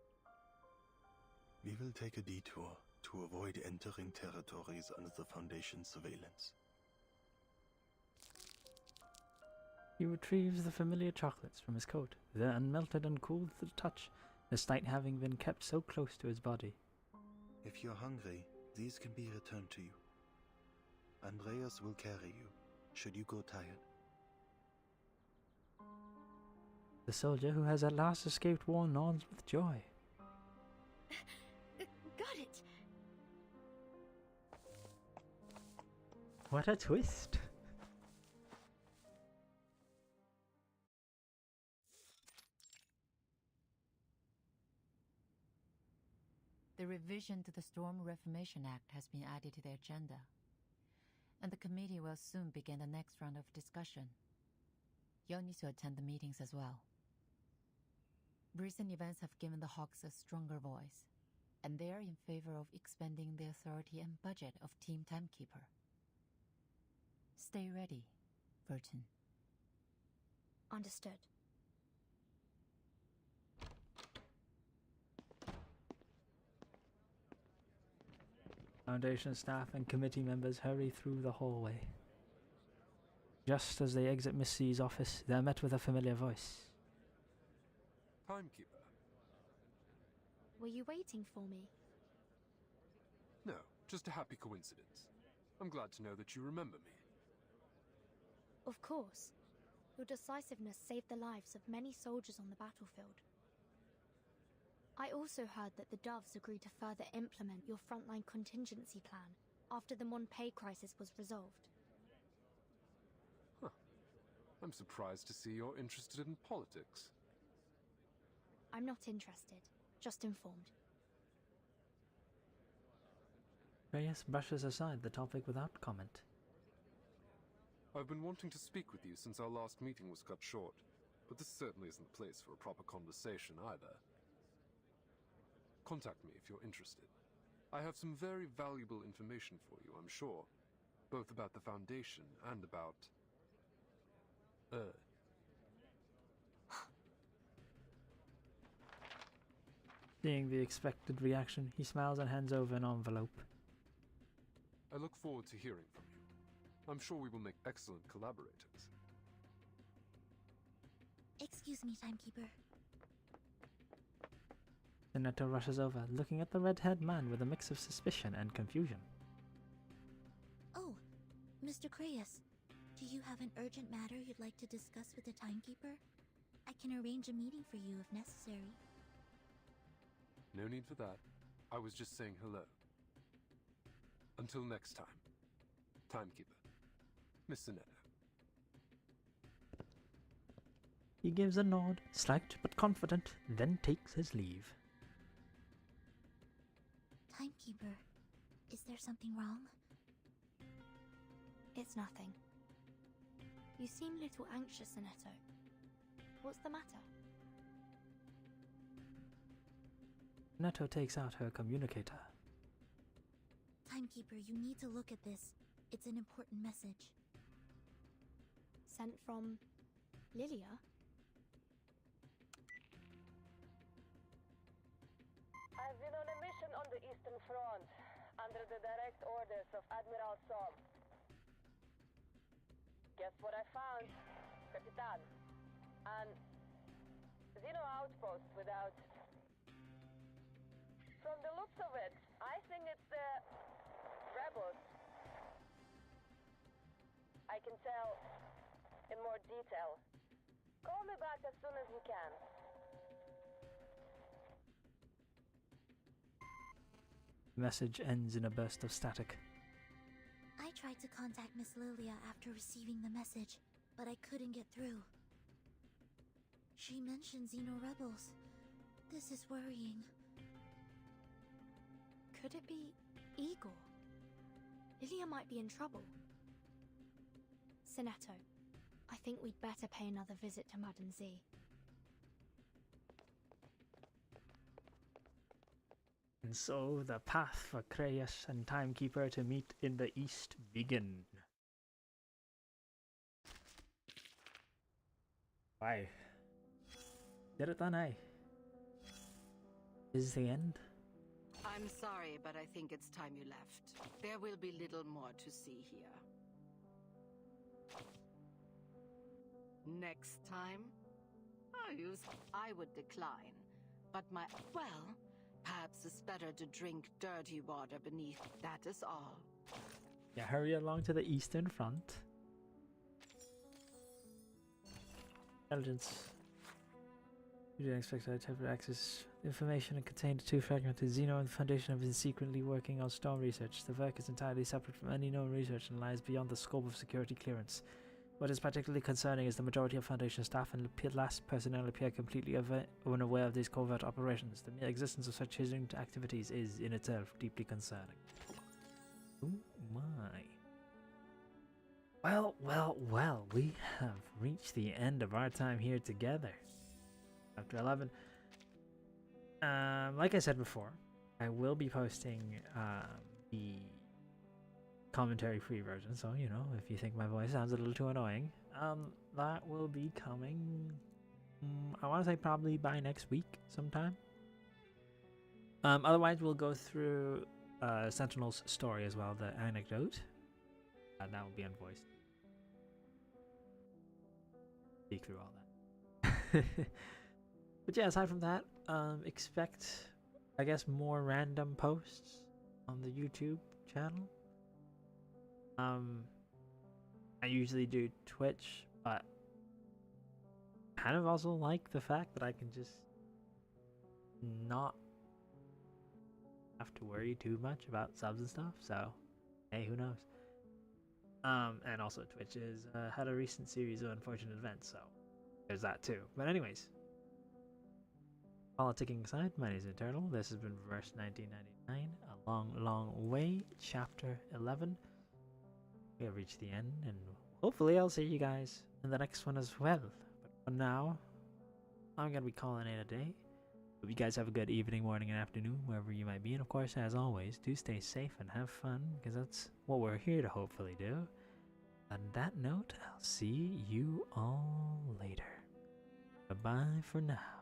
We will take a detour to avoid entering territories under the Foundation's surveillance. He retrieves the familiar chocolates from his coat. They're unmelted and cool to the touch, despite having been kept so close to his body. If you're hungry, these can be returned to you. Andreas will carry you, should you go tired. The soldier who has at last escaped war nods with joy. What a twist! The revision to the Storm Reformation Act has been added to the agenda, and the committee will soon begin the next round of discussion. You'll need to attend the meetings as well. Recent events have given the Hawks a stronger voice, and they are in favor of expanding the authority and budget of Team Timekeeper. Stay ready, Burton. Understood. Foundation staff and committee members hurry through the hallway. Just as they exit Miss C's office, they're met with a familiar voice. Timekeeper? Were you waiting for me? No, just a happy coincidence. I'm glad to know that you remember me. Of course. Your decisiveness saved the lives of many soldiers on the battlefield. I also heard that the Doves agreed to further implement your frontline contingency plan after the Monpei crisis was resolved. Huh. I'm surprised to see you're interested in politics. I'm not interested, just informed. Reyes brushes aside the topic without comment. I've been wanting to speak with you since our last meeting was cut short, but this certainly isn't the place for a proper conversation either. Contact me if you're interested. I have some very valuable information for you, I'm sure, both about the Foundation and about... Seeing the expected reaction, he smiles and hands over an envelope. I look forward to hearing from you. I'm sure we will make excellent collaborators. Excuse me, Timekeeper. Senator rushes over, looking at the red-haired man with a mix of suspicion and confusion. Oh, Mr. Creyas, do you have an urgent matter you'd like to discuss with the Timekeeper? I can arrange a meeting for you if necessary. No need for that. I was just saying hello. Until next time. Timekeeper. Miss Sinetta. He gives a nod, slight but confident, then takes his leave. Timekeeper, is there something wrong? It's nothing. You seem a little anxious, Sinetto. What's the matter? Netto takes out her communicator. Timekeeper, you need to look at this. It's an important message. Sent from Lilia? I've been on a mission on the Eastern Front, under the direct orders of Admiral Som. Guess what I found, Capitan? An Xeno outpost without... From the looks of it, I think it's the rebels. I can tell in more detail. Call me back as soon as you can. The message ends in a burst of static. I tried to contact Miss Lilia after receiving the message, but I couldn't get through. She mentioned Xeno rebels. This is worrying. Could it be Igor? Lilia might be in trouble. Sinetto, I think we'd better pay another visit to Madame Z. And so the path for Creyas and Timekeeper to meet in the east begin. Why? Did it then, eh? Is the end? I'm sorry, but I think it's time you left. There will be little more to see here. Next time? I would decline. But well, perhaps it's better to drink dirty water beneath, that is all. Yeah, hurry along to the Eastern Front. You didn't expect I to access information and contained two fragmented Xeno, and the Foundation have been secretly working on storm research. The work is entirely separate from any known research and lies beyond the scope of security clearance. What is particularly concerning is the majority of Foundation staff and last personnel appear completely unaware of these covert operations. The mere existence of such hidden activities is, in itself, deeply concerning. Oh my. Well, we have reached the end of our time here together. Chapter 11. Like I said before, I will be posting the commentary-free version, so, you know, if you think my voice sounds a little too annoying, that will be coming, I want to say probably by next week sometime. Otherwise, we'll go through Sentinel's story as well, the anecdote. That will be unvoiced. Speak through all that. But yeah, aside from that, expect, I guess, more random posts on the YouTube channel. I usually do Twitch, but kind of also like the fact that I can just not have to worry too much about subs and stuff, so hey, who knows. And also Twitch has had a recent series of unfortunate events, so there's that too. But anyways, politicking aside, my name is Eternal. This has been Reverse 1999, a long way, Chapter 11. We have reached the end, and hopefully I'll see you guys in the next one as well. But for now, I'm gonna be calling it a day. Hope you guys have a good evening, morning, and afternoon, wherever you might be. And of course, as always, do stay safe and have fun, because that's what we're here to hopefully do. On that note, I'll see you all later. Bye-bye for now.